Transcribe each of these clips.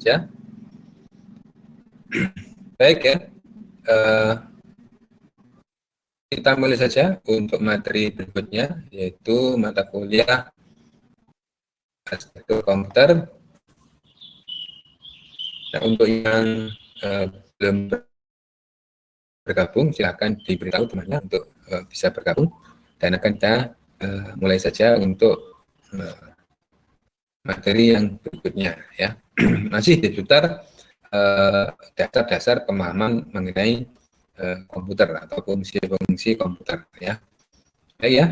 saja. Baik ya, kita mulai saja untuk materi berikutnya, yaitu mata kuliah arsitektur komputer. Nah, untuk yang belum bergabung, silakan diberitahu temannya untuk bisa bergabung, dan akan kita mulai saja untuk materi yang berikutnya ya. Masih di seputar dasar-dasar pemahaman mengenai komputer atau fungsi-fungsi komputer ya. Baik ya,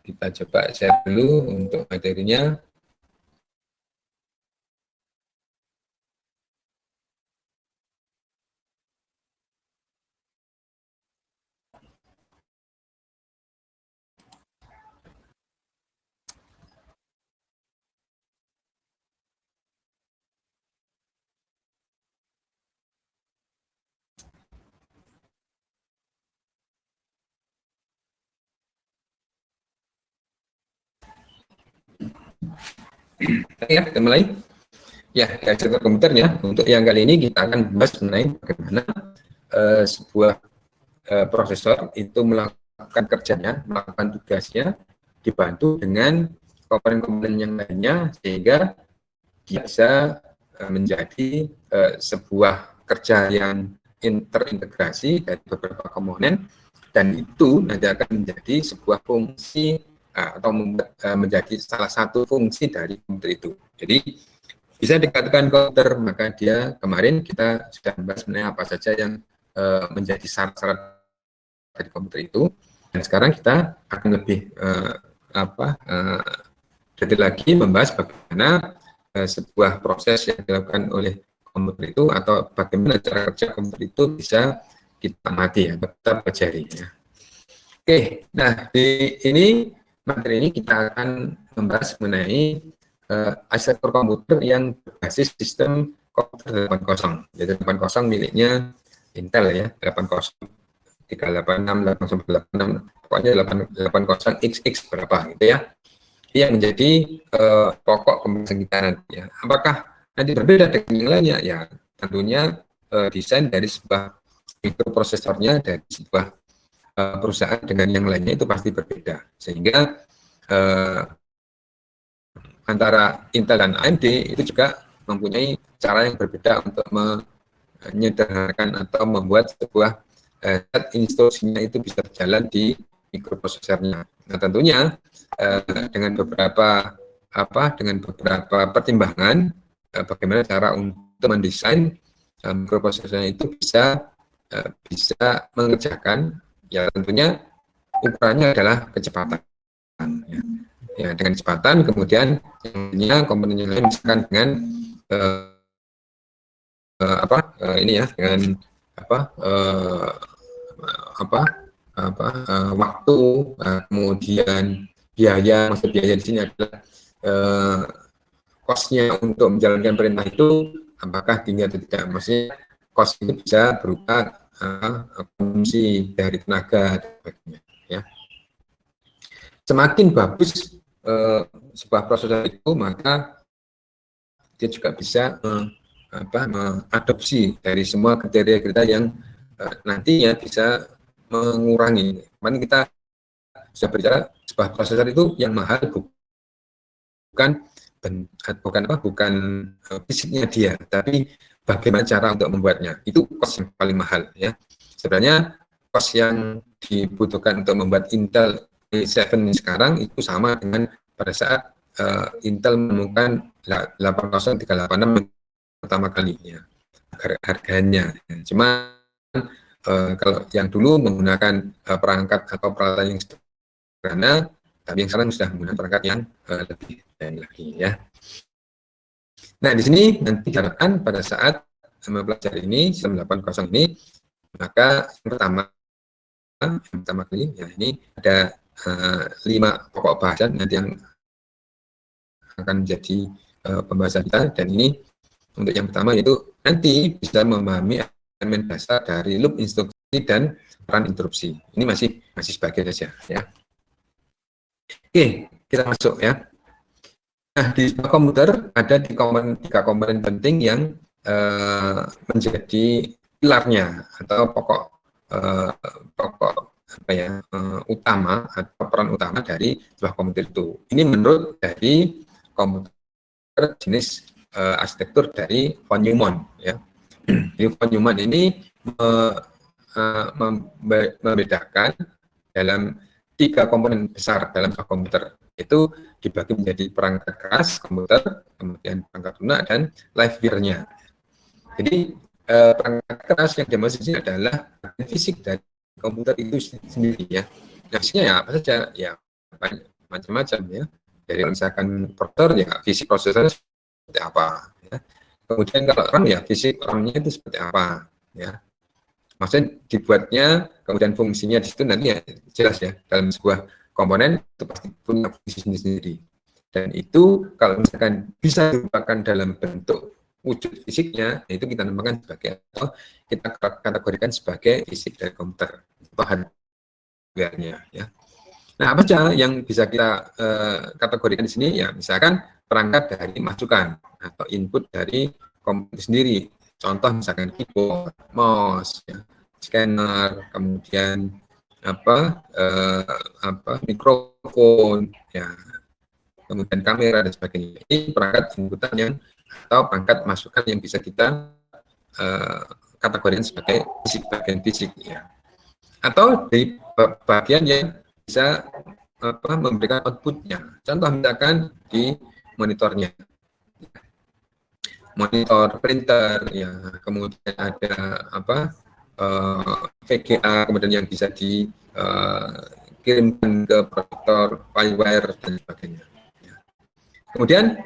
kita coba share dulu untuk materinya. Ya, kita mulai. Ya, arsitektur komputer ya. Untuk yang kali ini kita akan bahas mengenai bagaimana sebuah prosesor itu melakukan kerjanya, melakukan tugasnya, dibantu dengan komponen-komponen yang lainnya, sehingga dia bisa menjadi sebuah kerja yang terintegrasi dari beberapa komponen, dan itu nanti akan menjadi sebuah fungsi atau menjadi salah satu fungsi dari komputer itu. Jadi bisa dikatakan komputer, maka dia kemarin kita sudah membahas mengenai apa saja yang menjadi syarat-syarat dari komputer itu, dan sekarang kita akan lebih detail lagi membahas bagaimana sebuah proses yang dilakukan oleh komputer itu, atau bagaimana cara kerja komputer itu bisa kita amati ya, kita pelajari ya. Oke, nah di materi ini kita akan membahas mengenai arsitektur komputer yang berbasis sistem komputer 80, yaitu 80 miliknya Intel ya, 80, 386, 8086, pokoknya 80XX berapa gitu ya. Yang menjadi pokok pembahasan kita nanti ya. Apakah nanti berbeda dengan yang lainnya? Ya, tentunya desain dari sebuah mikroprosesornya dari sebuah perusahaan dengan yang lainnya itu pasti berbeda, sehingga antara Intel dan AMD itu juga mempunyai cara yang berbeda untuk menyederhanakan atau membuat sebuah set instruksinya itu bisa berjalan di mikroprosesornya. Nah, tentunya dengan beberapa pertimbangan bagaimana cara untuk mendesain mikroprosesornya itu bisa mengerjakan, ya tentunya ukurannya adalah kecepatan ya, dengan kecepatan, kemudian yang komponen yang lain misalkan dengan dengan waktu, kemudian biaya. Maksud biaya di sini adalah cost-nya untuk menjalankan perintah itu apakah tinggi atau tidak. Maksudnya cost itu bisa berupa konsumsi dari tenaga dan sebagainya ya. Semakin bagus sebuah prosesor itu, maka dia juga bisa mengadopsi dari semua kriteria-kriteria yang nantinya bisa mengurangi. Kemarin kita sudah berbicara sebuah prosesor itu yang mahal bukan fisiknya dia, tapi bagaimana cara untuk membuatnya. Itu cost yang paling mahal ya. Sebenarnya cost yang dibutuhkan untuk membuat Intel i7 sekarang itu sama dengan pada saat Intel menemukan 80386 pertama kalinya harganya. Cuma kalau yang dulu menggunakan perangkat atau peralatan yang sederhana, tapi yang sekarang sudah menggunakan perangkat yang lebih lagi ya. Nah, di sini nanti diharapkan pada saat mempelajari ini sistem 80 ini, maka yang pertama kali ya, ini ada 5 pokok bahasan nanti yang akan menjadi pembahasan kita, dan ini untuk yang pertama yaitu nanti bisa memahami elemen dasar dari loop instruksi dan peran interupsi. Ini masih sebagian saja ya. Oke, kita masuk ya. Nah, di sebuah komputer ada tiga komponen penting yang menjadi pilarnya atau pokok apa ya utama atau peran utama dari sebuah komputer itu. Ini menurut dari komputer jenis arsitektur dari von Neumann ya. Jadi von Neumann ini membedakan dalam tiga komponen besar dalam sebuah komputer, itu dibagi menjadi perangkat keras komputer, kemudian perangkat lunak dan livewire-nya. Jadi perangkat keras yang dimaksud ini adalah fisik dari komputer itu sendiri ya. Nah, fisiknya ya apa saja ya, macam-macam ya. Dari misalkan prosesor ya fisik prosesornya seperti apa ya. Kemudian kalau RAM ya fisik RAM-nya itu seperti apa ya. Maksudnya dibuatnya, kemudian fungsinya di situ nanti ya jelas ya, dalam sebuah komponen itu pasti punya fungsi sendiri. Dan itu kalau misalkan bisa diubahkan dalam bentuk wujud fisiknya, itu kita namakan sebagai, atau kita kategorikan sebagai fisik dari komputer, itu hardware-nya ya. Nah, apa saja yang bisa kita kategorikan di sini ya, misalkan perangkat dari masukan atau input dari komputer sendiri. Contoh misalkan keyboard, mouse, ya, scanner, kemudian mikrofon, ya, kemudian kamera dan sebagainya. Ini perangkat inputan yang atau perangkat masukan yang bisa kita kategorikan sebagai bagian fisik, ya. Atau di bagian yang bisa memberikan outputnya. Contoh misalkan di monitornya. Monitor printer ya, kemudian ada VGA, kemudian yang bisa dikirimkan ke proyektor, firewire dan sebagainya ya. Kemudian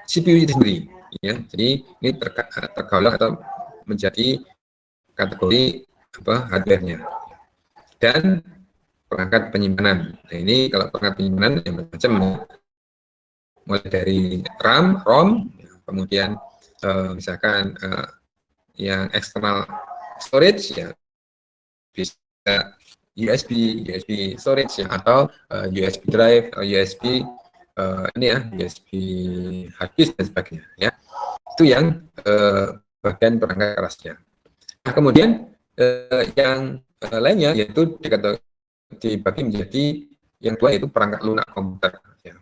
CPU itu sendiri ya, jadi ini tergolong atau menjadi kategori hardware-nya. Dan perangkat penyimpanan. Nah, ini kalau perangkat penyimpanan yang macam-macam, mulai dari RAM, ROM, kemudian misalkan yang external storage ya, bisa USB storage ya, atau USB drive, USB ini ya, USB hard disk dan sebagainya ya. Itu yang bagian perangkat kerasnya. Nah, kemudian yang lainnya yaitu dibagi menjadi yang dua, yaitu perangkat lunak komputer ya.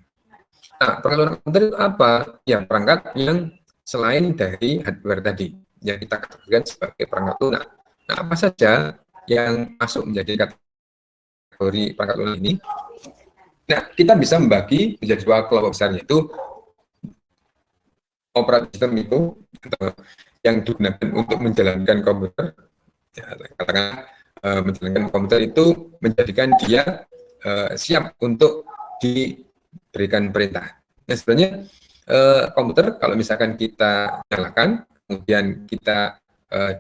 Nah, perangkat lunak komputer itu apa? Ya, perangkat yang selain dari hardware tadi yang kita kategorikan sebagai perangkat lunak. Nah, apa saja yang masuk menjadi kategori perangkat lunak ini? Nah, kita bisa membagi menjadi dua kelompok besar, yaitu operating system itu yang digunakan untuk menjalankan komputer, ya, katakan menjalankan komputer itu menjadikan dia siap untuk diberikan perintah. Nah, sebenarnya komputer kalau misalkan kita nyalakan, kemudian kita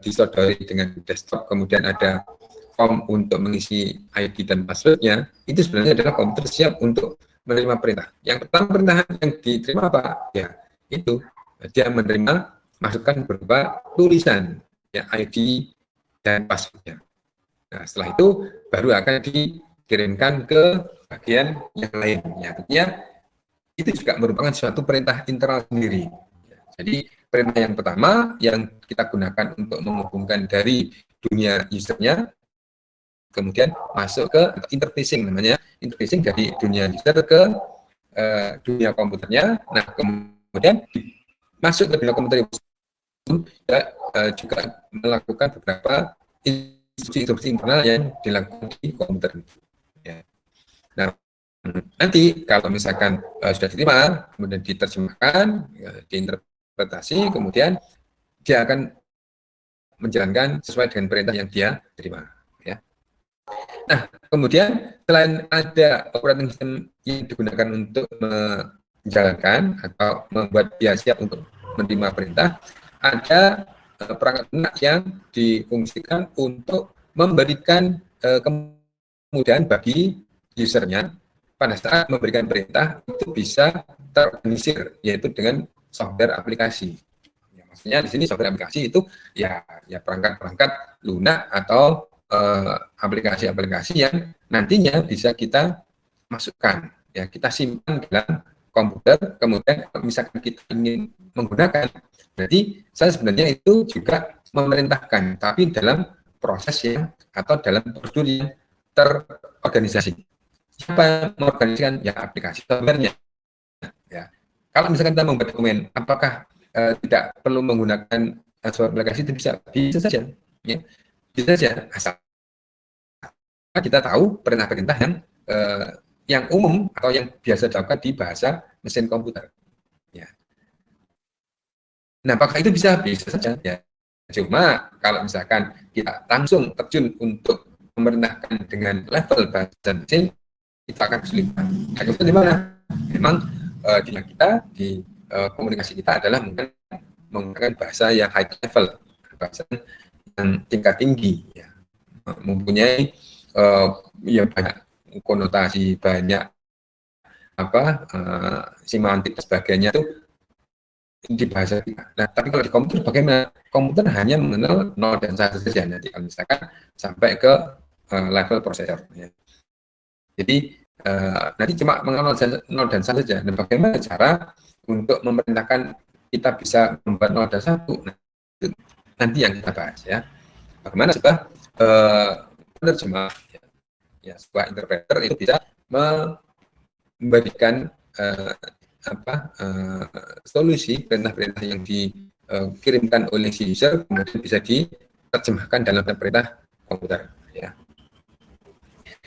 disodori dengan desktop, kemudian ada form untuk mengisi ID dan passwordnya, itu sebenarnya adalah komputer siap untuk menerima perintah. Yang pertama perintah yang diterima apa? Ya, itu dia menerima masukan berupa tulisan, ya, ID dan passwordnya. Nah, setelah itu baru akan dikirimkan ke bagian yang lain. Ya, artinya itu juga merupakan suatu perintah internal sendiri. Jadi perintah yang pertama yang kita gunakan untuk menghubungkan dari dunia usernya, kemudian masuk ke interfacing, namanya interfacing dari dunia user ke dunia komputernya. Nah, kemudian masuk ke dunia komputer itu juga melakukan beberapa instruksi internal yang dilakukan di komputer. Ya. Nah, nanti kalau misalkan sudah diterima, kemudian diterjemahkan, ya, diinterpretasi, kemudian dia akan menjalankan sesuai dengan perintah yang dia terima. Ya. Nah, kemudian selain ada operating system yang digunakan untuk menjalankan atau membuat dia siap untuk menerima perintah, ada perangkat lunak yang difungsikan untuk memberikan kemudahan bagi usernya pada saat memberikan perintah itu bisa terorganisir, yaitu dengan software aplikasi. Ya, maksudnya di sini software aplikasi itu ya perangkat-perangkat lunak atau aplikasi-aplikasi yang nantinya bisa kita masukkan ya kita simpan dalam komputer, kemudian kalau misalkan kita ingin menggunakan, berarti saya sebenarnya itu juga memerintahkan, tapi dalam proses yang atau dalam prosedur yang terorganisasi. Siapa yang mengorganisasikan? Ya aplikasi software-nya. Ya. Kalau misalkan kita membuat dokumen, apakah tidak perlu menggunakan suatu aplikasi? Itu bisa saja. Ya. Bisa saja, asal kita tahu perintah-perintah yang umum atau yang biasa dilakukan di bahasa mesin komputer. Ya. Nah, apakah itu bisa? Bisa saja. Ya. Cuma kalau misalkan kita langsung terjun untuk memerintahkan dengan level bahasa mesin, kita akan kesulitan. Nah, kemudian di mana? Memang di komunikasi kita adalah menggunakan bahasa yang high level, bahasa yang tingkat tinggi, ya. Mempunyai ya banyak konotasi, banyak semantik dan sebagainya itu di bahasa kita. Nah, tapi kalau di komputer bagaimana? Komputer hanya mengenal 0 dan 1 saja nanti kalau misalkan sampai ke level prosesor. Ya. Jadi nanti cuma mengenal 0 dan 1 saja. Nah, bagaimana cara untuk memerintahkan kita bisa membuat 0 dan 1? Nah, itu nanti yang kita bahas ya. Bagaimana sebuah penerjemah, ya, sebuah interpreter itu bisa memberikan solusi perintah-perintah yang dikirimkan oleh si user kemudian bisa diterjemahkan dalam perintah komputer. Ya.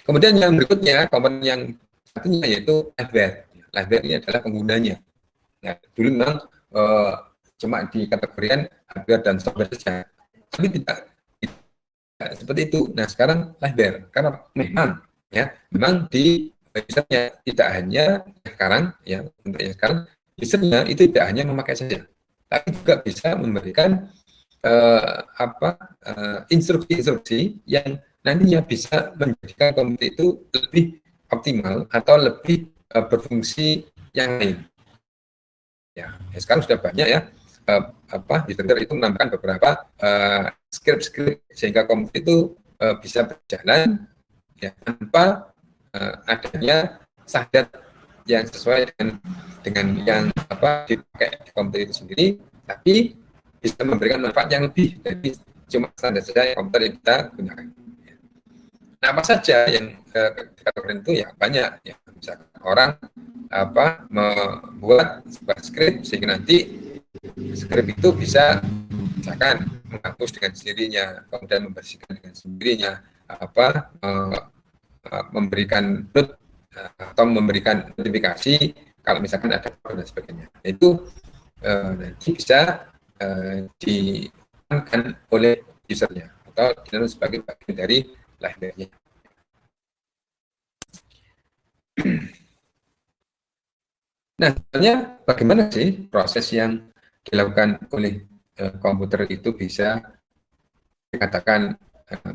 Kemudian yang berikutnya, komponen yang satunya yaitu liveware. Liveware ini adalah penggunanya. Nah, dulu memang cuma dikategorikan hardware dan software saja, tapi tidak seperti itu. Nah, sekarang liveware karena memang di usernya tidak hanya sekarang ya, untuk yang sekarang usernya itu tidak hanya memakai saja, tapi juga bisa memberikan instruksi-instruksi yang nantinya bisa menjadikan komputer itu lebih optimal atau lebih berfungsi yang lain. Ya, sekarang sudah banyak ya user itu menambahkan beberapa script sehingga komputer itu bisa berjalan ya, tanpa adanya sadat yang sesuai dengan yang dipakai di komputer itu sendiri, tapi bisa memberikan manfaat yang lebih dari cuma standar saja yang komputer yang kita gunakan. Nah, apa saja yang dikatakan itu ya banyak ya, misalkan orang membuat sebuah script sehingga nanti script itu bisa misalkan menghapus dengan sendirinya, kemudian membersihkan dengan sendirinya, memberikan atau memberikan notifikasi kalau misalkan ada dan sebagainya. Itu nanti bisa diamankan oleh usernya atau dilakukan sebagai bagian dari liveware-nya. Nah, sebenarnya bagaimana sih proses yang dilakukan oleh komputer itu bisa dikatakan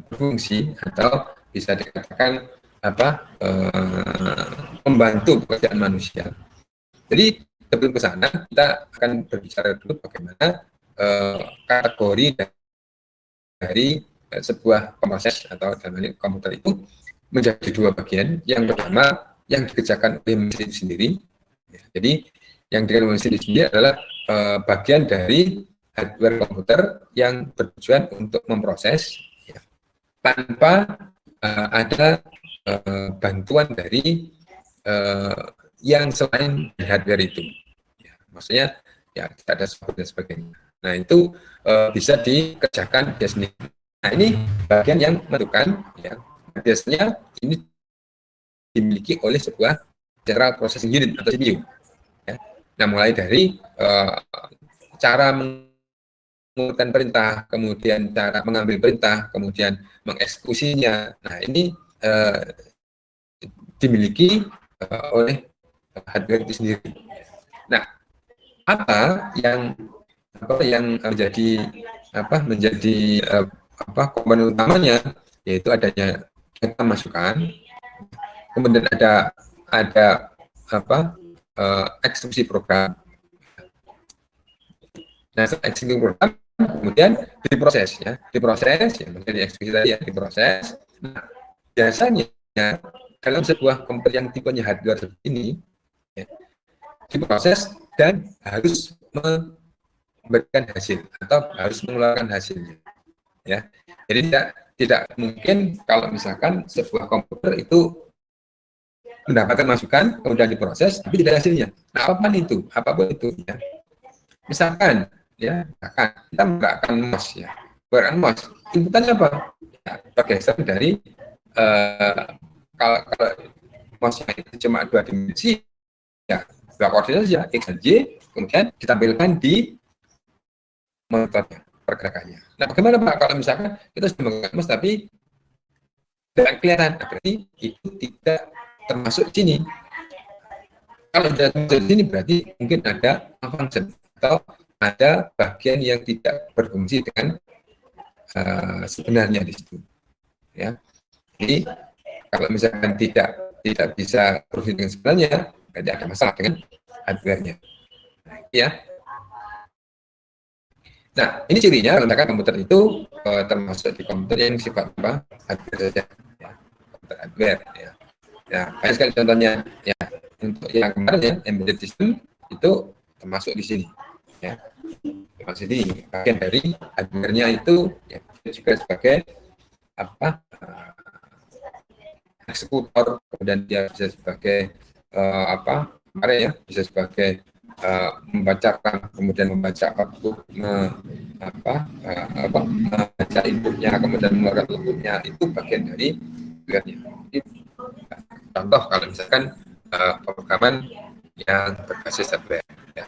berfungsi atau bisa dikatakan membantu pekerjaan manusia. Jadi sebelum ke sana kita akan berbicara dulu bagaimana kategori dari sebuah proses atau dalam hal komputer itu menjadi dua bagian. Yang pertama yang dikerjakan oleh mesin sendiri. Jadi yang dikerjakan oleh mesin sendiri adalah bagian dari hardware komputer yang bertujuan untuk memproses ya, tanpa ada bantuan dari yang selain hardware itu. Ya, maksudnya ya tidak ada software dan sebagainya. Nah itu bisa dikerjakan dia sendiri. Nah ini bagian yang menentukan ya, biasanya ini dimiliki oleh sebuah Central Processing Unit atau CPU. Ya. Nah mulai dari cara mengumpulkan perintah, kemudian cara mengambil perintah, kemudian mengeksekusinya. Nah ini dimiliki oleh hardware itu sendiri. Nah apa yang menjadi komponen utamanya, yaitu adanya data masukan, kemudian ada eksekusi program. Nah, eksekusi program kemudian diproses ya, menjadi eksekusi tadi ya, diproses. Nah, biasanya dalam sebuah komputer yang tipenya hardware seperti ini, ya, diproses dan harus memberikan hasil atau harus mengeluarkan hasilnya. Ya, jadi tidak mungkin kalau misalkan sebuah komputer itu mendapatkan masukan kemudian diproses tapi tidak hasilnya. Nah, apapun itu ya. Misalkan ya, kita menggunakan mouse ya. Menggunakan mouse, inputannya apa? Ya, bergeser dari kalau mouse itu cuma 2 dimensi, ya 2 koordinat saja x dan y, kemudian ditampilkan di monitornya pergerakannya. Nah, bagaimana Pak kalau misalkan kita sudah menggunakan mouse tapi tidak kelihatan? Berarti itu tidak termasuk di sini. Kalau tidak termasuk di sini berarti mungkin ada malfunction atau ada bagian yang tidak berfungsi dengan sebenarnya di situ. Ya. Jadi kalau misalkan tidak bisa berfungsi dengan sebenarnya, berarti ada masalah dengan hardware-nya. Ya. Nah, ini cirinya kalau misalkan komputer itu termasuk di komputer yang sifat apa? Hardware saja. Ya. Komputer hardware. Ya. Ya, banyak sekali contohnya. Ya, untuk yang kemarin ya, embedded system itu termasuk di sini. Ya. Termasuk di sini. Bagian dari hardware-nya itu ya, juga sebagai apa? Eksekutor, kemudian dia bisa sebagai kemarin ya, bisa sebagai membacakan, kemudian membaca output, membaca inputnya, kemudian mengeluarkan outputnya, itu bagian dari hardware-nya. Contoh kalau misalkan pemrograman yang berbasis hardware. Ya.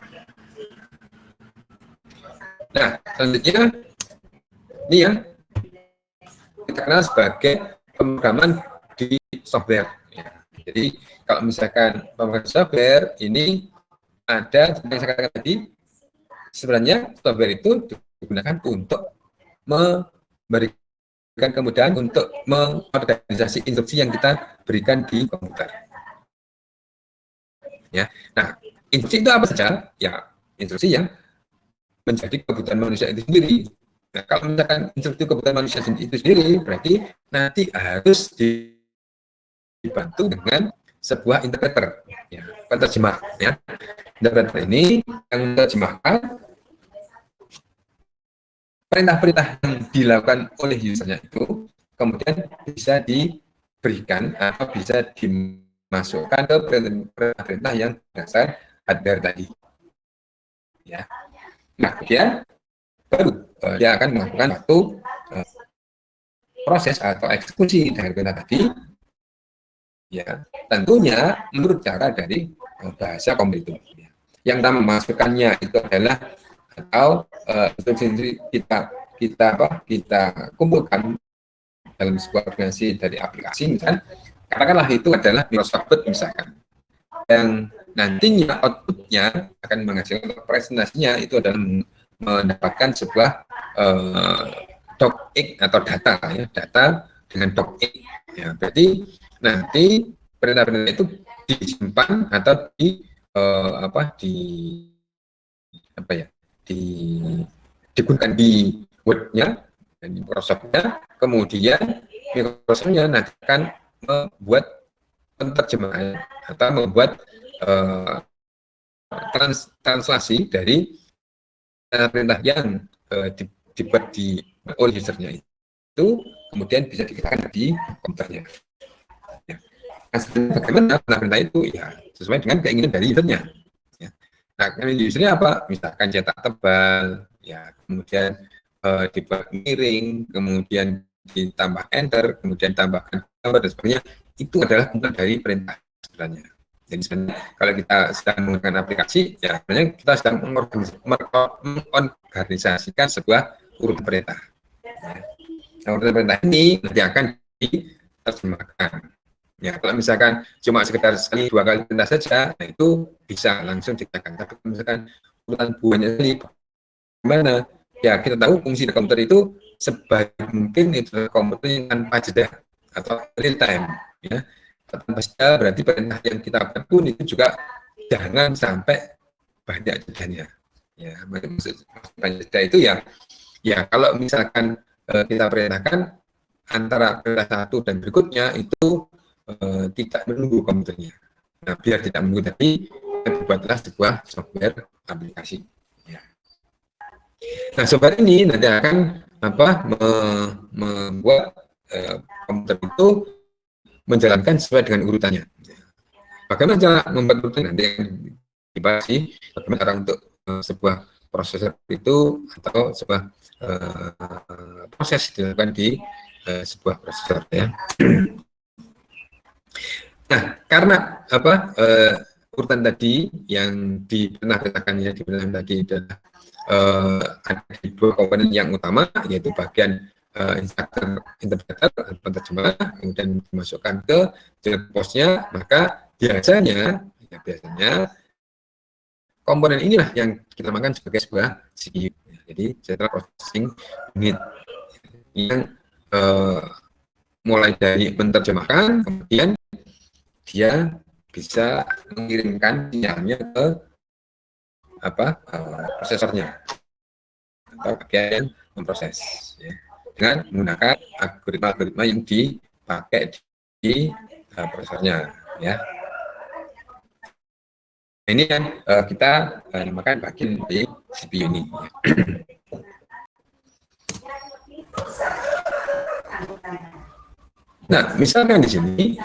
Nah, selanjutnya ini yang kita kenal sebagai pemrograman di software. Ya. Jadi kalau misalkan pemrograman software ini ada seperti yang saya katakan tadi, sebenarnya software itu digunakan untuk memberikan kemudahan untuk mengorganisasi instruksi yang kita berikan di komputer. Ya, nah instruksi itu apa saja? Ya, instruksi yang menjadi kebutuhan manusia itu sendiri. Nah, kalau misalkan instruksi kebutuhan manusia itu sendiri, berarti nanti harus dibantu dengan sebuah interpreter, ya, penerjemah. Ya. Interpreter ini yang menerjemahkan perintah-perintah yang dilakukan oleh usernya itu, kemudian bisa diberikan atau bisa dimasukkan ke perintah-perintah yang berdasar hardware tadi. Ya. Nah, kemudian baru dia akan melakukan satu proses atau eksekusi dari perintah tadi, ya tentunya menurut cara dari bahasa komputer itu. Yang kita memasukkannya itu adalah atau instruksi kita kumpulkan dalam sebuah organisasi dari aplikasi, misalkan katakanlah itu adalah Microsoft Word misalkan, yang nantinya outputnya akan menghasilkan presentasinya itu adalah mendapatkan sebuah docx atau data ya, data dengan docx ya. Berarti nanti perintah-perintah itu disimpan atau digunakan di Word-nya dan di Microsoft-nya, kemudian Microsoft-nya nanti akan membuat penerjemahan atau membuat translasi dari perintah yang dibuat oleh usernya itu, kemudian bisa digunakan di komputernya. Ya. Nah, bagaimana perintah itu ya sesuai dengan keinginan dari usernya. Ya. Nah, keinginan usernya apa? Misalkan cetak tebal, ya, kemudian dibuat miring, kemudian ditambah enter, kemudian tambahkan gambar dan sebagainya. Itu adalah kumpulan dari perintah sebenarnya. Jadi sebenarnya kalau kita sedang menggunakan aplikasi, ya sebenarnya kita sedang mengorganisasikan sebuah urutan perintah. Nah, urutan perintah ini nanti akan diterjemahkan. Ya, kalau misalkan cuma sekedar sekali 2 kali perintah saja, nah itu bisa langsung ditekan. Tapi misalkan urutan buahnya ini gimana? Ya, kita tahu fungsi komputer itu sebaik mungkin itu komputer yang tanpa jeda atau real time. Ya. Tanpa jeda berarti perintah yang kita lakukan pun itu juga jangan sampai banyak jedanya. Ya, maksud banyak jeda itu ya kalau misalkan kita perintahkan antara perintah satu dan berikutnya itu tidak menunggu komputernya. Nah, biar tidak menunggu tadi, buatlah sebuah software aplikasi. Ya. Nah, software ini nanti akan membuat komputer itu menjalankan sesuai dengan urutannya. Bagaimana cara membuat urutan nanti yang dibahas sih, bagaimana cara untuk sebuah prosesor itu atau sebuah proses dilakukan di sebuah prosesor ya. Nah, karena urutan tadi yang dipernah tadi adalah ada dua komponen yang utama, yaitu bagian interpreter atau penerjemah, kemudian dimasukkan ke jaringan posnya, maka biasanya komponen inilah yang kita namakan sebagai sebuah CPU. Jadi Central Processing Unit yang mulai dari menerjemahkan, kemudian dia bisa mengirimkan sinyalnya ke prosesornya atau bagian memproses ya, dengan menggunakan algoritma yang dipakai di prosesornya ya. Ini yang kita namakan bagian di CPU ini ya. Nah, misalkan di sini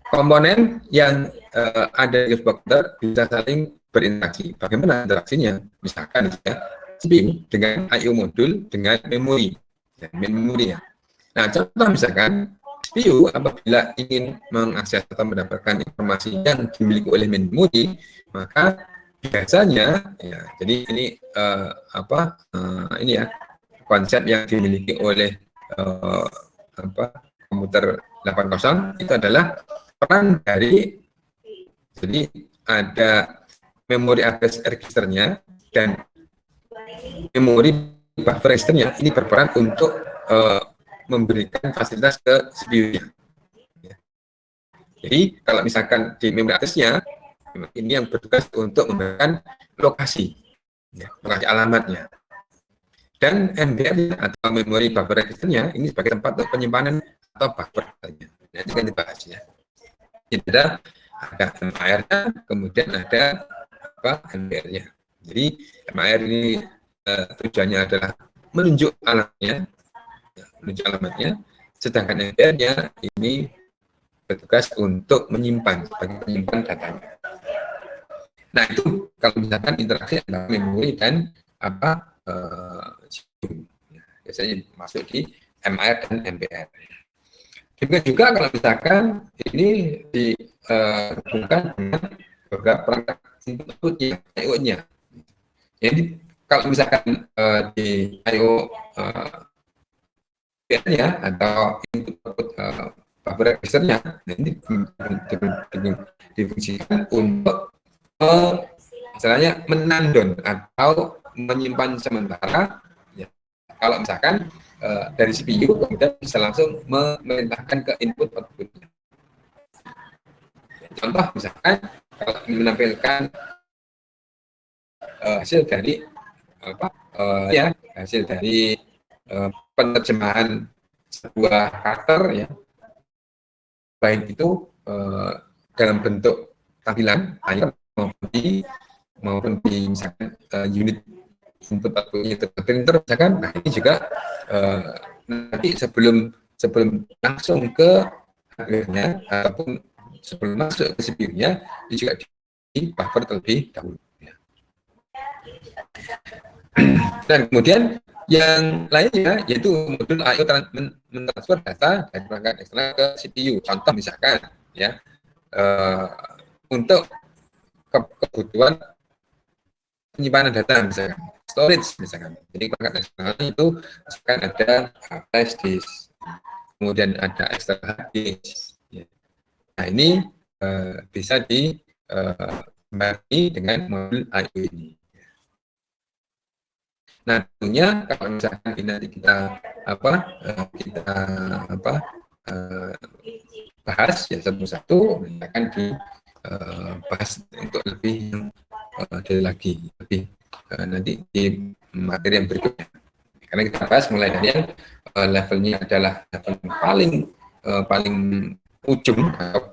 komponen yang ada di sebuah komputer bisa saling berinteraksi. Bagaimana interaksinya? Misalkan ya, CPU dengan I/O modul dengan memori, ya, memori ya. Nah, contoh misalkan CPU apabila ingin mengakses atau mendapatkan informasi yang dimiliki oleh memori, maka biasanya ya, jadi ini ini ya konsep yang dimiliki oleh komputer 80 itu adalah peran dari, jadi ada memori address registernya dan memori buffer registernya ini berperan untuk memberikan fasilitas ke CPU-nya. Jadi kalau misalkan di memori address-nya ini yang bertugas untuk memberikan lokasi, ya, lokasi alamatnya. Dan MBR atau memori buffer registernya ini sebagai tempat untuk penyimpanan atau buffer. Nanti kan dibahas ya. Jadi ada MAR-nya, kemudian ada MBR-nya. Jadi MAR ini tujuannya adalah menunjuk alamatnya, sedangkan MBR-nya ini bertugas untuk menyimpan sebagai penyimpan datanya. Nah itu kalau misalkan interaksi antara memori dan CPU, biasanya masuk di MAR dan MBR. Demikian juga kalau misalkan ini dihubungkan dengan beberapa perangkat input-outputnya, I/O-nya. Jadi kalau misalkan di I/O ya atau input-output buffer registernya, ini difungsikan untuk misalnya menandon atau menyimpan sementara. Ya, kalau misalkan dari CPU kemudian bisa langsung memerintahkan ke input outputnya. Contoh misalkan kalau menampilkan hasil dari hasil dari penerjemahan sebuah karakter ya, baik itu dalam bentuk tampilan maupun di misalkan unit input outputnya itu printer misalkan. Nah ini juga nanti sebelum langsung ke hardware-nya ataupun sebelum masuk ke CPU-nya ini juga di buffer terlebih dahulu ya. Dan kemudian yang lainnya yaitu modul I/O mentransfer data dari perangkat eksternal ke CPU. Contoh misalkan ya untuk kebutuhan penyimpanan data misalkan storage misalkan. Jadi perangkat eksternal itu misalkan ada flash disk, kemudian ada external hard disk. Ya. Nah ini bisa dibagi dengan modul I/O ini. Nah, tentunya kalau misalkan ini nanti kita bahas ya satu-satu, akan dibahas untuk lebih lagi lebih nanti di materi yang berikutnya. Karena kita bahas mulai dari yang levelnya adalah level paling ujung atau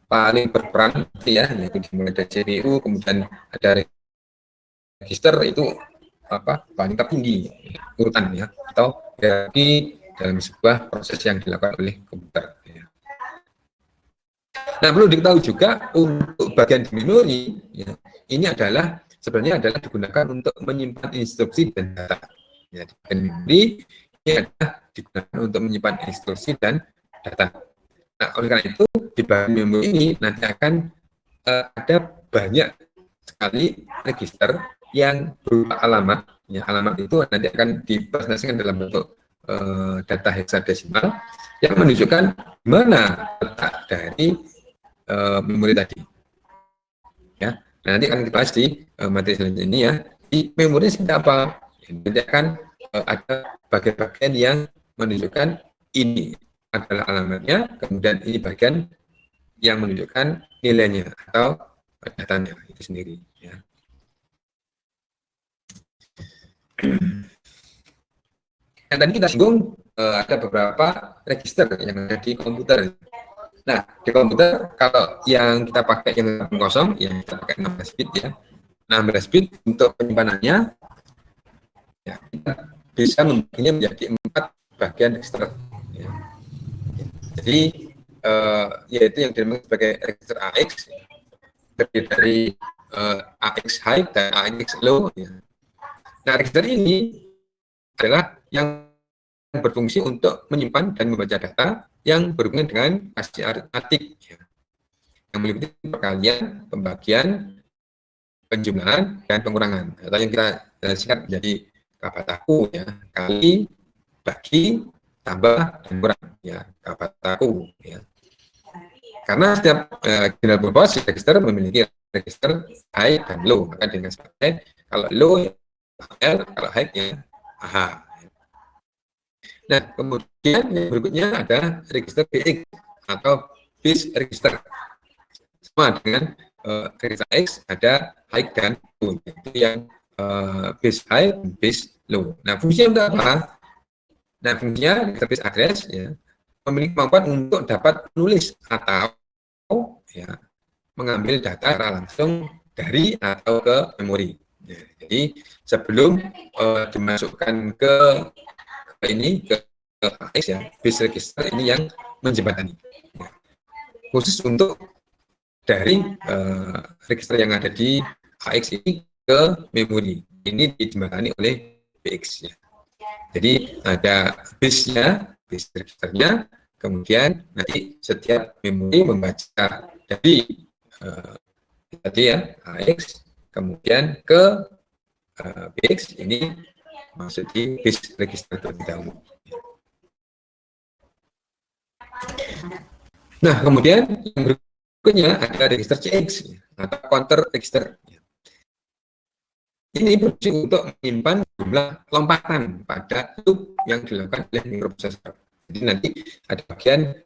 paling berperan ya, yaitu dimulai dari CPU, kemudian ada register, itu paling tertinggi urutan ya, atau hierarki dalam sebuah proses yang dilakukan oleh komputer ya. Nah, perlu diketahui juga untuk bagian di memori ya, ini sebenarnya adalah digunakan untuk menyimpan instruksi dan data ya. Di bagian memori ini adalah digunakan untuk menyimpan instruksi dan data. Nah, oleh karena itu di bagian memori ini nanti akan ada banyak sekali register yang berupa alamat ya. Alamat itu nanti akan dipresentasikan dalam bentuk data heksadesimal yang menunjukkan mana letak dari memori tadi ya. Nah, nanti akan kita bahas di materi selanjutnya ini ya. Di memori seperti apa? Nanti akan ada bagian-bagian yang menunjukkan ini adalah alamatnya, kemudian ini bagian yang menunjukkan nilainya atau datanya itu sendiri ya. Yang tadi kita singgung ada beberapa register yang ada di komputer. Nah, di komputer kalau yang kita pakai yang kosong, yang kita pakai 16 bit ya. 16 bit untuk penyimpanannya ya, kita bisa membaginya menjadi 4 bagian register ya. Jadi yaitu yang dinamakan sebagai register AX, terdiri dari AX high dan AX low ya. Nah, register ini adalah yang berfungsi untuk menyimpan dan membaca data yang berhubungan dengan hasil aritmatik ya, yang meliputi perkalian, pembagian, penjumlahan, dan pengurangan atau yang kita singkat menjadi kapataku ya, kali, bagi, tambah, dan kurang ya, kapataku ya. Karena setiap general purpose register memiliki register high dan low, maka dengan sebagai kalau low ya L, kalau high ya AH. Nah, kemudian yang berikutnya ada register BX atau base register. Sama dengan register X ada high dan low, itu yang base high dan base low. Nah, fungsinya untuk apa? Nah, fungsinya register base address ya, memiliki kemampuan untuk dapat menulis atau ya mengambil data secara langsung dari atau ke memori. Ya, jadi sebelum dimasukkan ke ini ke AX ya, base register ini yang menjembatani. Ya. Khusus untuk dari register yang ada di AX ini ke memori, ini dijembatani oleh BX ya. Jadi ada base-nya, base registernya, kemudian nanti setiap memori membaca dari tadi ya AX, kemudian ke BX ini masuk di base register terlebih dahulu. Nah, kemudian yang berikutnya ada register CX atau counter register. Ini berfungsi untuk menyimpan jumlah lompatan pada loop yang dilakukan oleh mikroprosesor. Jadi nanti ada bagian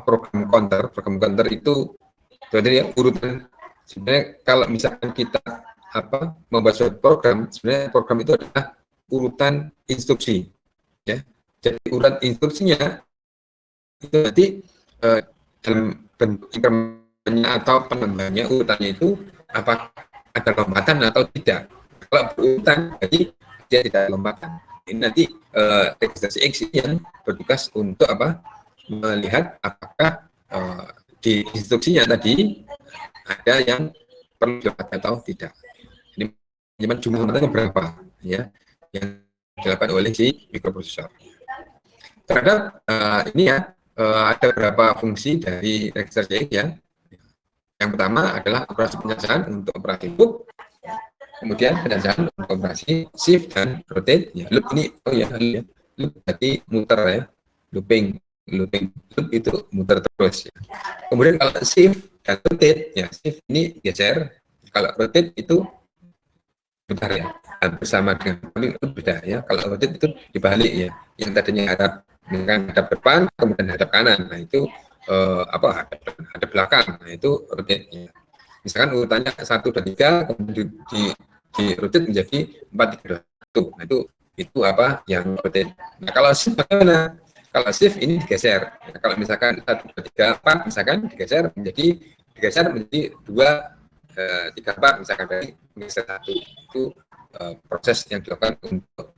program counter. Program counter itu berarti ya urutan. Sebenarnya kalau misalkan kita membuat suatu program, sebenarnya program itu adalah urutan instruksi ya. Jadi urutan instruksinya itu nanti dalam bentuk incrementnya atau penambahannya urutannya itu apakah ada lompatan atau tidak. Kalau berurutan jadi dia tidak lompatan. Ini nanti registrasi X yang bertugas untuk melihat apakah di instruksinya tadi ada yang perlu dilakukan atau tidak. Jadi jumlah lompatannya berapa ya yang dilakukan oleh si mikroprosesor. Terhadap ini ya ada beberapa fungsi dari register CX ya. Yang pertama adalah operasi pencacahan untuk operasi loop, kemudian pencacahan untuk operasi shift dan rotate. Ya, loop ini loop berarti muter ya, loop itu muter terus. Ya. Kemudian kalau shift dan rotate, ya shift ini geser, kalau rotate itu putar ya, bersama dengan itu beda ya. Kalau rotate itu dibalik ya, yang tadinya hadap depan kemudian hadap kanan, nah itu hadap belakang, nah itu rotate-nya. Misalkan urutannya 1, 2, 3 kemudian di rotate menjadi 4, 3, 2, 1, nah itu itu apa yang penting. Nah, kalau shift bagaimana? Kalau shift ini digeser. Nah, kalau misalkan 1, 2, 3, 4, misalkan digeser menjadi 2, 3, 4, misalkan dari menggeser 1. Itu proses yang dilakukan untuk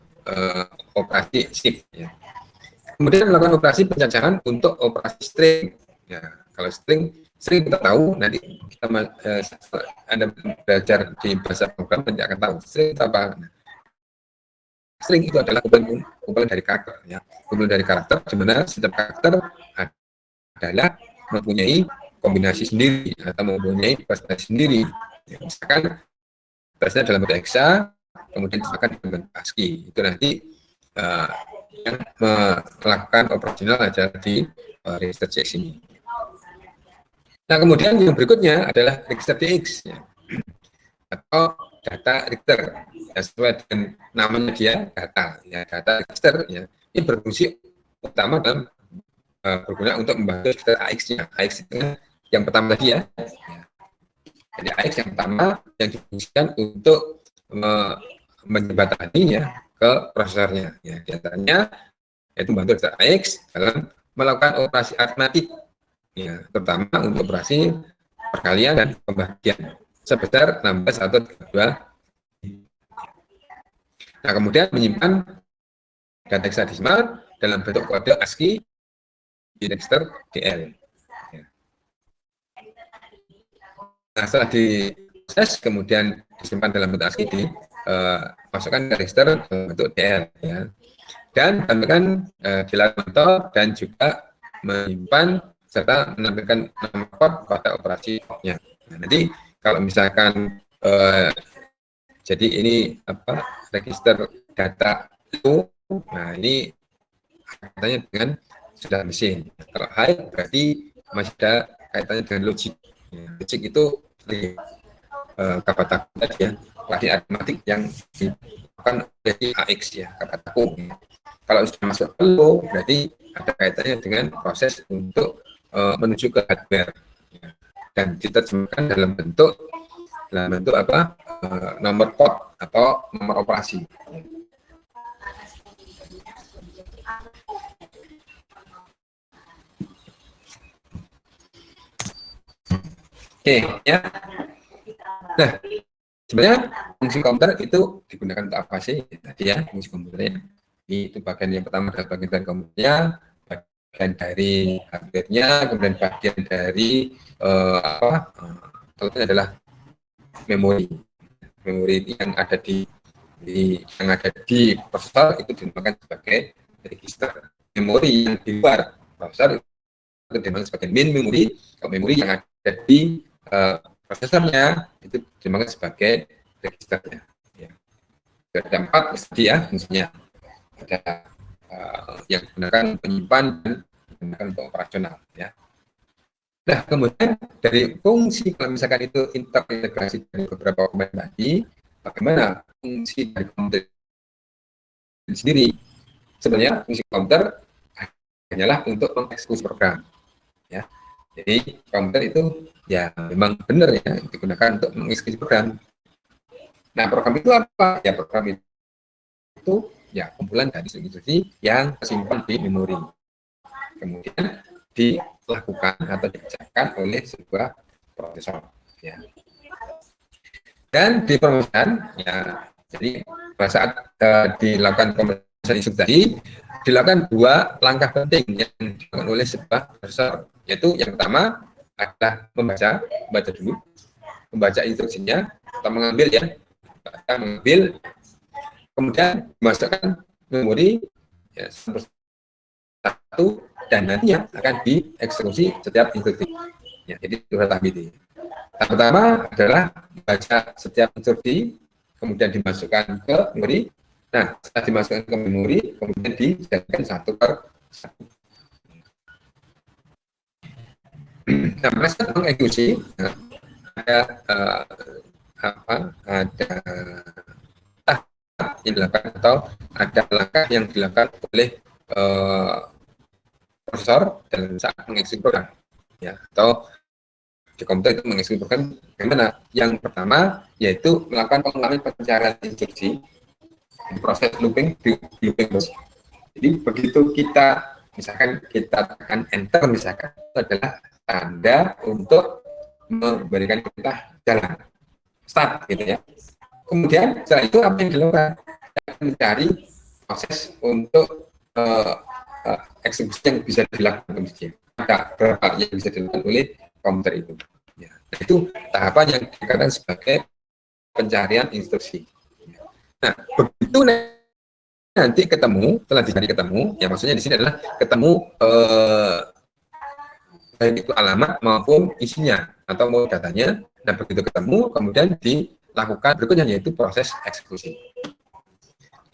operasi shift. Ya. Kemudian melakukan operasi pencacahan untuk operasi string. Ya, kalau string kita tahu nanti kita Anda belajar di bahasa program nanti akan tahu string itu apa. String itu adalah kumpulan dari karakter, ya. Kumpulan dari karakter, di mana setiap karakter adalah mempunyai kombinasi sendiri atau mempunyai presentasi sendiri. Ya, misalkan presentasi dalam bentuk hexa, kemudian misalkan dalam bentuk ASCII. Itu nanti yang melakukan operasional adalah di register CX ini. Nah, kemudian yang berikutnya adalah register DX, ya, atau data register. Ya, sesuai dengan namanya dia data, ya, data register, ya, ini berfungsi utama dalam berguna untuk membantu register AX-nya. AX itu yang pertama tadi, ya. Jadi AX yang pertama yang difungsikan untuk menjembatani, ya, ke prosesornya. Ya, di antaranya yaitu membantu register AX dalam melakukan operasi aritmatik, ya, terutama untuk operasi perkalian dan pembagian sebesar 16 atau 32. Nah, kemudian menyimpan data hexadesimal dalam bentuk kode ASCII di register DL. Nah, setelah diproses kemudian disimpan dalam bentuk ASCII, dimasukkan ke register dalam bentuk DL, ya. Dan tambahkan di layar monitor dan juga menyimpan serta menampilkan nama port pada operasi portnya. Nah, nanti kalau misalkan jadi ini apa register data itu, nah ini kaitannya dengan sudah mesin. Kalau high berarti masih ada kaitannya dengan logik. Ya, logik itu di kapataku tadi, ya, lagi aritmatik yang dilakukan dari AX, ya, kapataku. Ya. Kalau sudah masuk ke low, berarti ada kaitannya dengan proses untuk menuju ke hardware, ya, dan diterjemahkan dalam bentuk apa nomor port atau nomor operasi. Oke, ya. Nah, sebenarnya fungsi komputer itu digunakan untuk apa sih? Tadi, ya, fungsi komputernya. Itu bagian yang pertama adalah bagian dari komputernya, bagian dari hardware-nya, kemudian bagian dari itu adalah memori yang ada di prosesor itu dinamakan sebagai register. Memori yang di luar prosesor itu dinamakan sebagai main memory. Kalau memori yang ada di prosesornya itu dinamakan sebagai registernya. Ya. Ada 4 tadi, ya, fungsinya. Ada yang digunakan penyimpan dan digunakan untuk operasional, ya. Nah, kemudian dari fungsi, kalau misalkan itu terintegrasi dari beberapa komponen tadi, bagaimana fungsi dari komputer sendiri? Sebenarnya fungsi komputer hanyalah untuk mengeksekusi program, ya. Jadi komputer itu ya memang benar, ya, digunakan untuk mengeksekusi program. Nah, program itu apa? Ya, program itu ya kumpulan dari instruksi yang tersimpan di memori. Kemudian dilakukan atau dikerjakan oleh sebuah prosesor, ya. Dan dipromosikan, ya, jadi pada saat dilakukan pemrosesan instruksi tadi dilakukan 2 langkah penting yang dilakukan oleh sebuah prosesor, yaitu yang pertama adalah membaca dulu, membaca instruksinya atau mengambil, ya, kemudian dimasukkan memori, ya, satu, dan nantinya akan dieksekusi setiap instruksi. Ya, jadi dua tahap ini. Tahap pertama adalah baca setiap instruksi, kemudian dimasukkan ke memori. Nah, setelah dimasukkan ke memori, kemudian dijalankan satu per satu. Nah, proses mengeksekusi, ada ada tahap yang dilakukan atau ada langkah yang dilakukan oleh prosesor dalam saat mengeksekusi program, ya, atau di komputer itu mengeksekusi program bagaimana? Yang pertama yaitu melakukan pengulangan pencarian instruksi proses looping terus. Jadi begitu kita misalkan kita tekan enter misalkan, itu adalah tanda untuk memberikan perintah jalan start gitu ya. Kemudian setelah itu apa yang dilakukan? Mencari proses untuk eksekusi yang bisa dilakukan kemudian. Maka berapa yang bisa dilakukan oleh komputer itu. Ya. Itu tahapan yang dikatakan sebagai pencarian instruksi. Nah, begitu nanti ketemu, telah dicari ketemu, ya maksudnya di sini adalah ketemu baik itu alamat maupun isinya atau mau datanya. Nah, begitu ketemu, kemudian dilakukan berikutnya yaitu proses eksekusi.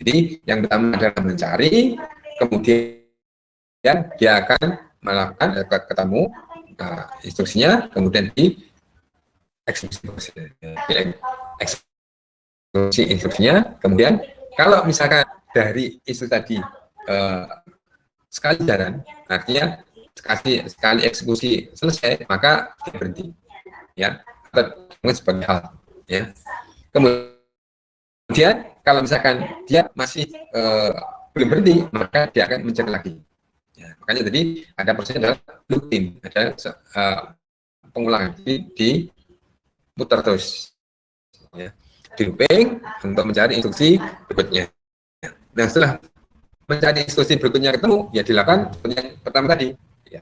Jadi yang pertama adalah mencari, kemudian dia akan melakukan ketemu instruksinya, kemudian eksekusi instruksinya, kemudian kalau misalkan dari instruksi tadi sekali jalan, artinya sekali eksekusi selesai, maka dia berhenti, ya, atau sebagai hal, ya. Kemudian kalau misalkan dia masih belum berhenti, maka dia akan mencari lagi. Ya, makanya tadi ada proses adalah looping, ada pengulangan, di putar terus, ya, di looping untuk mencari instruksi berikutnya. Nah, setelah mencari instruksi berikutnya ketemu, ya dilakukan yang pertama tadi, ya.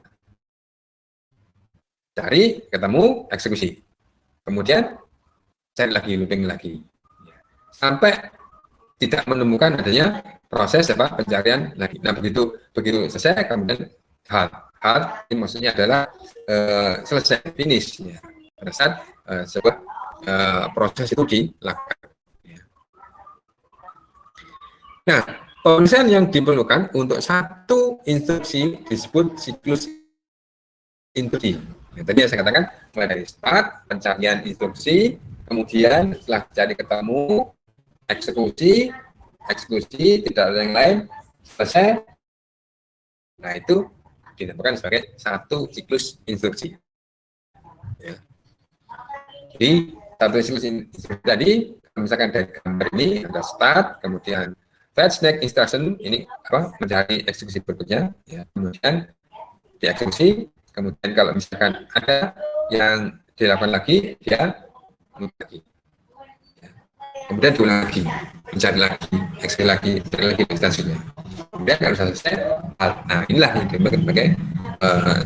Cari, ketemu, eksekusi, kemudian cari lagi, looping lagi, ya. Sampai tidak menemukan adanya proses pencarian lagi. Nah, begitu selesai, kemudian hal ini maksudnya adalah selesai, finish, ya. Pada saat sebuah proses itu dilakukan. Ya. Nah, pemeriksaan yang diperlukan untuk satu instruksi disebut siklus instruksi. Ya, tadi saya katakan mulai dari start, pencarian instruksi, kemudian setelah cari ketemu, eksekusi, tidak ada yang lain, selesai. Nah, itu dinamakan sebagai satu siklus instruksi. Ya. Jadi satu siklus instruksi tadi, misalkan dari gambar ini ada start, kemudian fetch next instruction, ini mencari eksekusi berikutnya, ya. Kemudian dieksekusi, kemudian kalau misalkan ada yang dilakukan lagi, dia lagi. Kemudian diulang lagi, mencari lagi, eksekusi lagi, mencari lagi instansinya. Kemudian kalau selesai, nah inilah yang disebut sebagai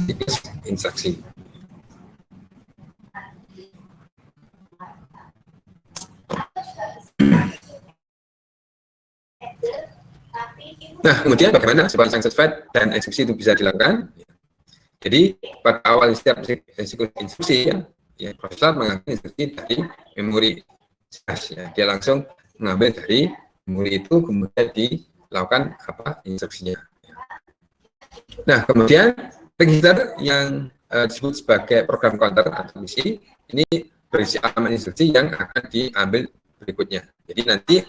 siklus instruksi. Nah, kemudian bagaimana supaya sanksi fetch dan eksekusi itu bisa dilakukan? Jadi pada awal setiap siklus instruksi, ya prosesor mengambil instruksi dari memori. Ya, dia langsung mengambil dari memori itu, kemudian dilakukan instruksinya. Nah, kemudian register yang disebut sebagai program counter atau misi, ini berisi alamat instruksi yang akan diambil berikutnya. Jadi nanti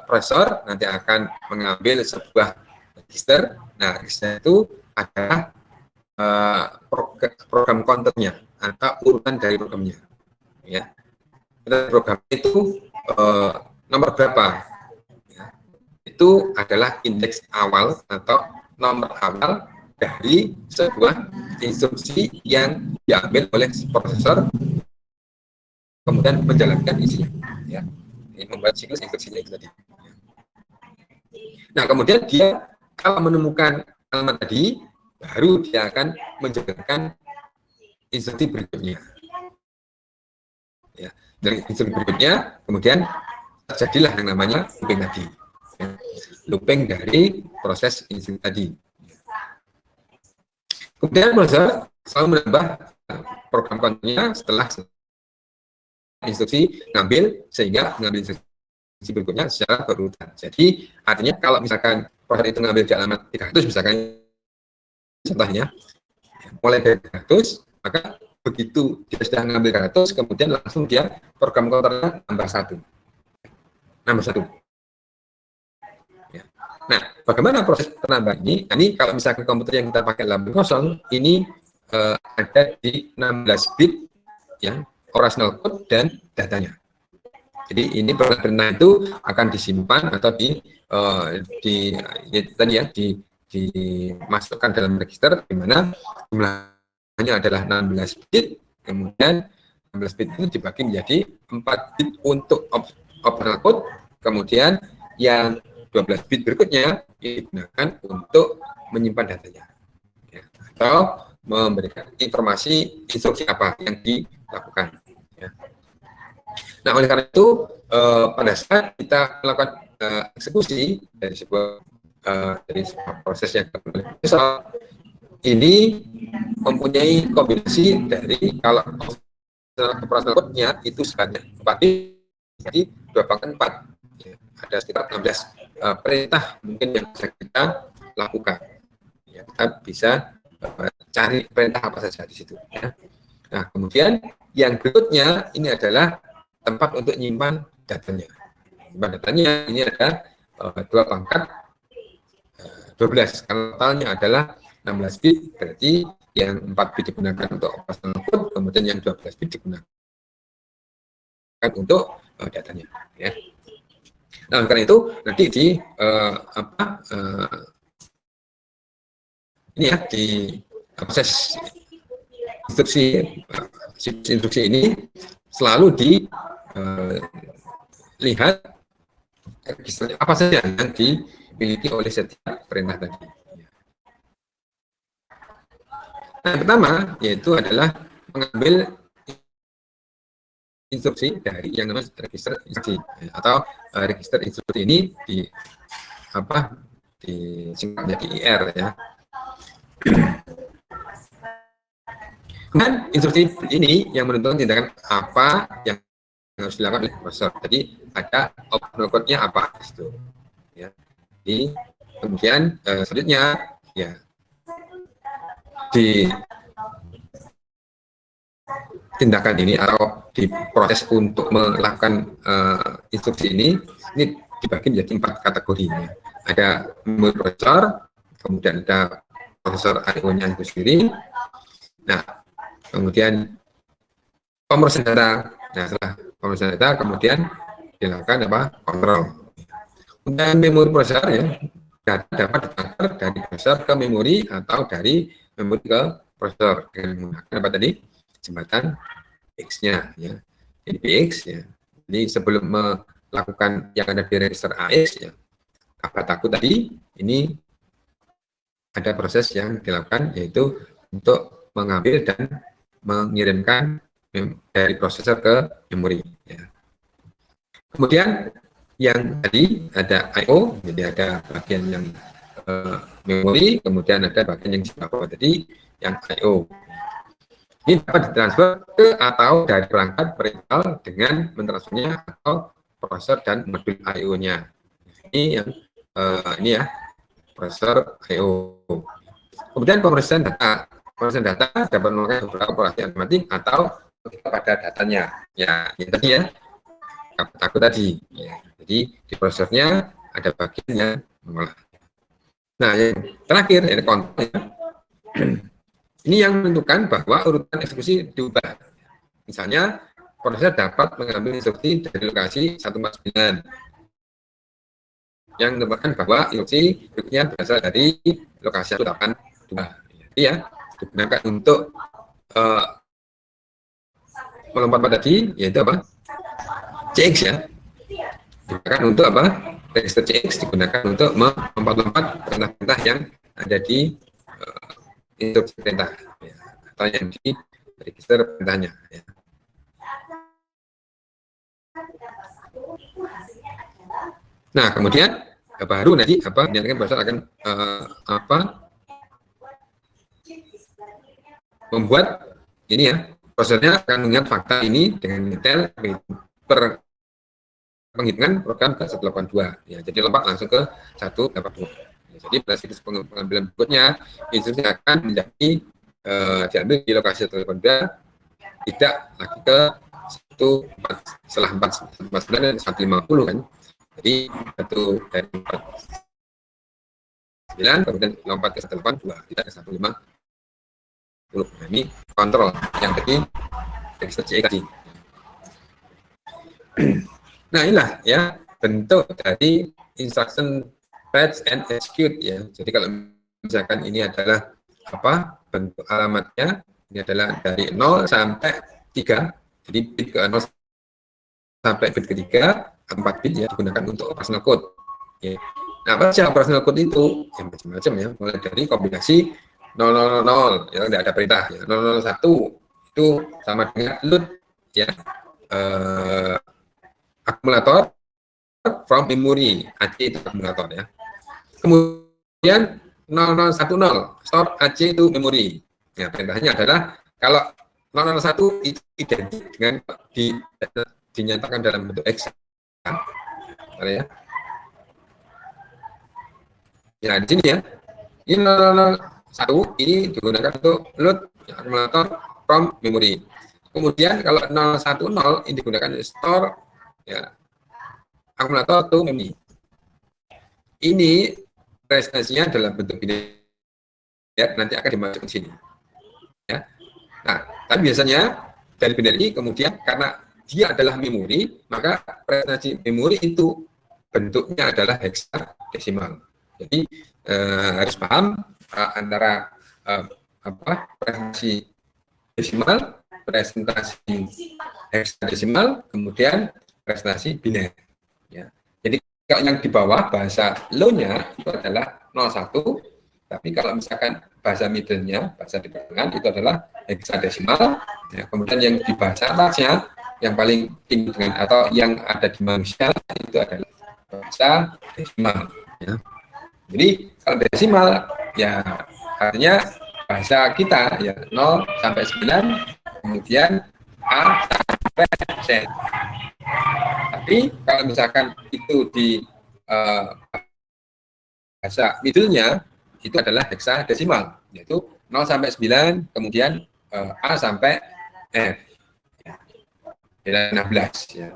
prosesor nanti akan mengambil sebuah register. Nah, register itu adalah program counternya atau urutan dari programnya. Ya. Program itu nomor berapa? Ya. Itu adalah indeks awal atau nomor awal dari sebuah instruksi yang diambil oleh prosesor, kemudian menjalankan isinya. Ya. Ini membuat siklus instruksinya itu tadi. Nah, kemudian dia kalau menemukan alamat tadi, baru dia akan menjalankan instruksi berikutnya. Ya. Dari instruksi berikutnya, kemudian terjadilah yang namanya looping tadi. Ya. Looping dari proses instruksi tadi. Kemudian prosesor selalu menambah program counternya setelah instruksi ngambil, sehingga mengambil instruksi berikutnya secara berurutan. Jadi artinya kalau misalkan proses itu ngambil di alamat 300 misalkan, contohnya mulai dari 300, maka begitu dia sudah ngambil 300, kemudian langsung dia program counternya nambah 1. Ya. Nah, bagaimana proses penambahan ini? Nah, ini kalau misalkan komputer yang kita pakai lambang kosong, ini ada di 16 bit, ya, operational code dan datanya. Jadi ini perintah itu akan disimpan atau dimasukkan dalam register di mana jumlahnya adalah 16 bit, kemudian 16 bit itu dibagi menjadi 4 bit untuk optional code, kemudian yang 12 bit berikutnya digunakan untuk menyimpan datanya, ya, atau memberikan informasi instruksi apa yang dilakukan. Ya. Nah, oleh karena itu pada saat kita melakukan eksekusi dari sebuah proses yang misal ini mempunyai kombinasi dari kalau operasional code-nya itu sebanyak 4 bit, jadi 2/4. Ya, ada sekitar 16 perintah mungkin yang bisa kita lakukan. Ya, kita bisa cari perintah apa saja di situ. Ya. Nah, kemudian yang berikutnya ini adalah tempat untuk menyimpan datanya. Menyimpan datanya ini ada 2/12. Karena totalnya adalah 16 bit, berarti yang 4 bit digunakan untuk operasional code, kemudian yang 12 bit digunakan untuk datanya. Ya. Nah, karena itu nanti di ini ya di proses instruksi ini selalu dilihat apa saja yang dimiliki oleh setiap perintah tadi. Nah, yang pertama yaitu adalah mengambil instruksi dari yang namanya register instruksi, atau register instruksi ini disingkat menjadi IR, ya. Kemudian instruksi ini yang menentukan tindakan apa yang harus dilakukan oleh prosesor. Jadi ada optional code-nya apa di situ. Ya. Jadi kemudian selanjutnya ya di tindakan ini atau di proses untuk melakukan instruksi ini dibagi menjadi 4 kategori. Ya. Ada memori prosesor, kemudian ada prosesor I/O-nya itu sendiri. Nah, kemudian pemrosesan data. Nah, setelah pemrosesan data kemudian dilakukan kontrol. Kemudian memori prosesor, ya, data dapat ditransfer dari prosesor ke memori atau dari memori ke prosesor dengan menggunakan apa tadi? Jembatan X-nya, ya. Jadi PX, ya. Jadi sebelum melakukan yang ada di register AX, ya, aku tadi ini ada proses yang dilakukan yaitu untuk mengambil dan mengirimkan dari prosesor ke memori. Ya. Kemudian yang tadi ada I/O, jadi ada bagian yang memori, kemudian ada bagian yang di bawah tadi yang I/O. Ini dapat ditransfer ke atau dari perangkat perihal dengan mentransfernya atau prosesor dan modul I/O-nya. Ini yang ini ya, prosesor I/O. Kemudian pemrosesan data. Pemrosesan data dapat melakukan beberapa operasi matematik atau pada datanya. Ya, ini tadi ya, aku tadi. Ya. Jadi di prosesornya ada bagian yang mengolah. Nah, yang terakhir ini kontrol. Ya. Ini yang menentukan bahwa urutan eksekusi diubah. Misalnya, prosesor dapat mengambil instruksi dari lokasi 149 yang menentukan bahwa instruksi berikutnya berasal dari lokasi 182. Jadi ya, digunakan untuk melompat tadi, yaitu apa? CX, ya. Digunakan untuk apa? Register CX digunakan untuk melompat-lompat perintah-perintah yang ada di instruksi perintah, ya, atau yang di register perintahnya. Ya. Nah, kemudian baru nanti dinyatakan prosesor akan membuat ini ya, prosesornya akan mengingat fakta ini dengan detail per penghitungan program ke 182. Ya, jadi lompat langsung ke 182. Ya, jadi pada siklus pengambilan berikutnya instruksi akan menjadi diambil di lokasi 182, tidak lagi ke 1 setelah 449 dan 150 kan. Jadi satu dari 49 kemudian lompat ke 182, tidak ke 150. Nah, ini kontrol yang tadi register CX tadi. Nah, inilah ya bentuk dari instruction fetch and execute ya. Jadi kalau misalkan ini adalah apa bentuk alamatnya, ini adalah dari 0 sampai 3. Jadi bit ke 0 sampai bit ketiga, 4 bit ya digunakan untuk operational code. Ya. Nah, apa sih operational code itu? Ya macam-macam ya, mulai dari kombinasi 000 ya tidak ada perintah ya. 001 itu sama dengan load ya. Akumulator from memory, AC itu akumulator ya. Kemudian 0010 store AC itu memory. Ya, perintahnya adalah kalau 001 itu identik dengan dinyatakan dalam bentuk X ya. Ya, di sini ya. Ini 001 ini digunakan untuk load akumulator from memory. Kemudian kalau 010 ini digunakan store ya akumulator to memory. Ini prestasinya dalam bentuk binary ya, nanti akan dimasukkan di sini. Ya. Nah, tapi biasanya dari binary kemudian karena dia adalah memori, maka prestasi memori itu bentuknya adalah hexadesimal. Jadi harus paham antara presentasi desimal, presentasi hexadesimal, kemudian prestasi biner. Ya. Jadi kalau yang di bawah bahasa low-nya itu adalah 01, tapi kalau misalkan bahasa middle-nya, bahasa di pertengahan itu adalah hexadesimal. Ya. Kemudian yang di bahasa atasnya, yang paling tinggi dengan atau yang ada di manusia itu adalah bahasa desimal. Ya. Jadi kalau desimal ya artinya bahasa kita ya 0 sampai 9, kemudian A sampai Z. Tapi kalau misalkan itu di bahasa middle-nya itu adalah hexadesimal, yaitu 0 sampai 9, kemudian A sampai F. Ya, 16 ya.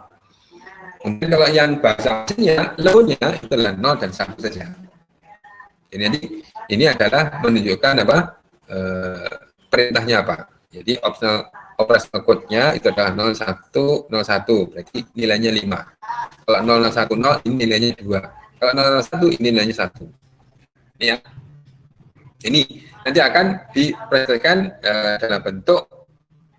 Kemudian kalau yang bahasa aslinya, low-nya itu adalah 0 dan 1 saja. Jadi ini adalah menunjukkan apa perintahnya apa. Jadi operational code-nya itu adalah 0101, berarti nilainya 5. Kalau 0010 ini nilainya 2. Kalau 001 ini nilainya 1. Ini ya. Ini nanti akan dipresentasikan dalam bentuk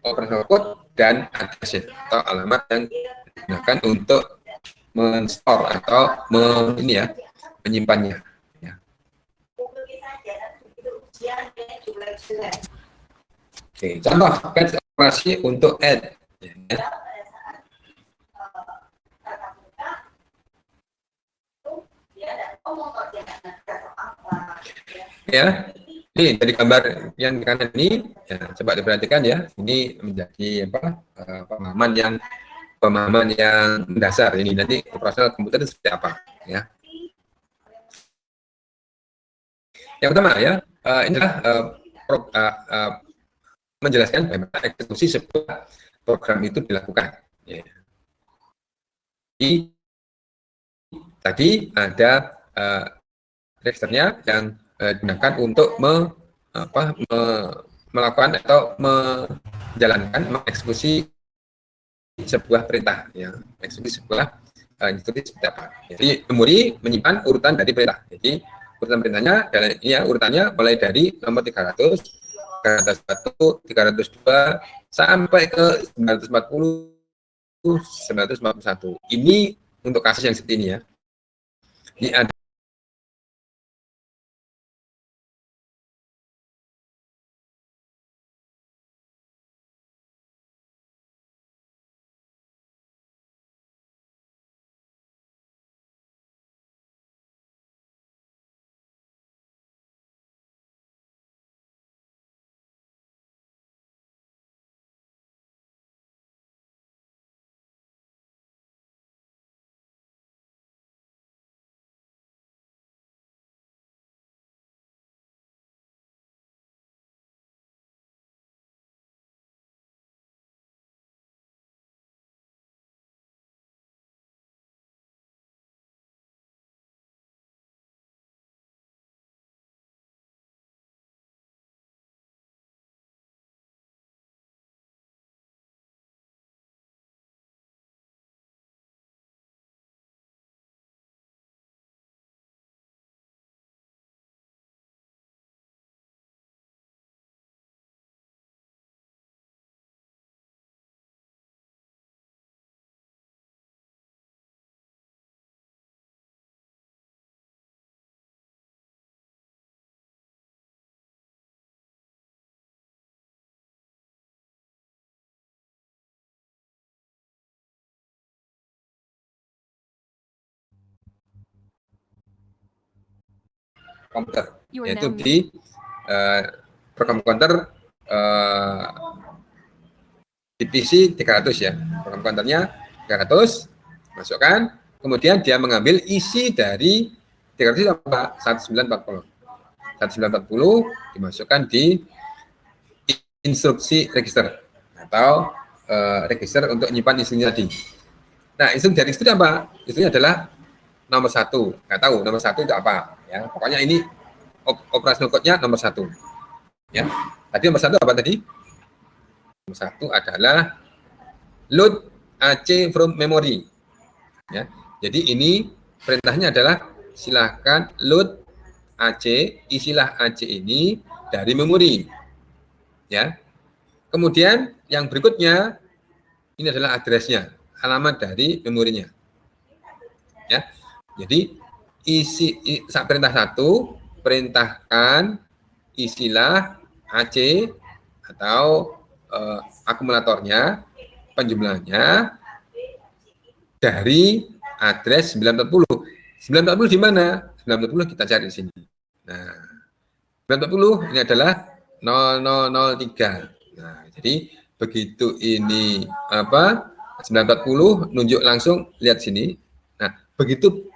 operational code dan address atau alamat yang digunakan untuk men-store atau ini ya, menyimpannya. Ya. Oke, contoh batch operasi untuk add. Ya, ini dari gambar yang di kanan ini, ya, coba diperhatikan ya. Ini menjadi apa pemahaman yang mendasar. Ini nanti operasional komputer itu seperti apa, ya. Yang pertama ya, ini adalah menjelaskan bagaimana eksekusi sebuah program itu dilakukan. Ya. Jadi, tadi ada registernya yang digunakan untuk melakukan atau menjalankan, mengeksekusi sebuah perintah, ya, eksekusi sebuah instruksi seperti apa. Jadi memori menyimpan urutan dari perintah. Jadi urutan perintahnya, ya urutannya mulai dari nomor 300, 301, 302 sampai ke 940, 941. Ini untuk kasus yang seperti ini ya. Ini ada komputer, yaitu di program komputer di PC 300 ya. Program komputernya 300, masukkan, kemudian dia mengambil isi dari 300 itu apa? 1940. 1940 dimasukkan di instruksi register atau register untuk menyimpan instruksi tadi. Nah, instruksi dari itu apa? Instruksinya adalah nomor 1. Nggak tahu nomor 1 itu apa. Ya, pokoknya ini operational code-nya nomor 1. Ya, tadi nomor 1 apa tadi? Nomor 1 adalah load AC from memory. Ya, jadi ini perintahnya adalah silahkan load AC, isilah AC ini dari memori. Ya. Kemudian yang berikutnya ini adalah address-nya, alamat dari memorinya. Ya. Jadi perintah 1, perintahkan isilah AC atau akumulatornya, penjumlahannya dari address 940. 940 di mana? 940 kita cari di sini. Nah, 940 ini adalah 0003. Nah, jadi begitu ini apa? 940 nunjuk langsung lihat sini. Nah, begitu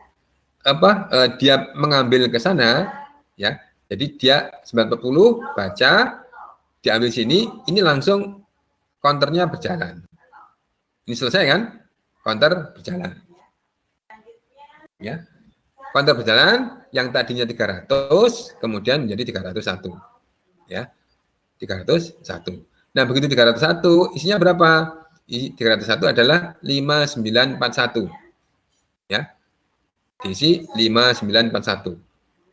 apa dia mengambil ke sana ya. Jadi dia 940 baca, diambil sini, ini langsung counternya berjalan. Ini selesai kan? Counter berjalan. Ya. Counter berjalan yang tadinya 300 kemudian menjadi 301. Ya. 301. Nah, begitu 301 isinya berapa? 301 adalah 5941. Ya. Diisi 5941.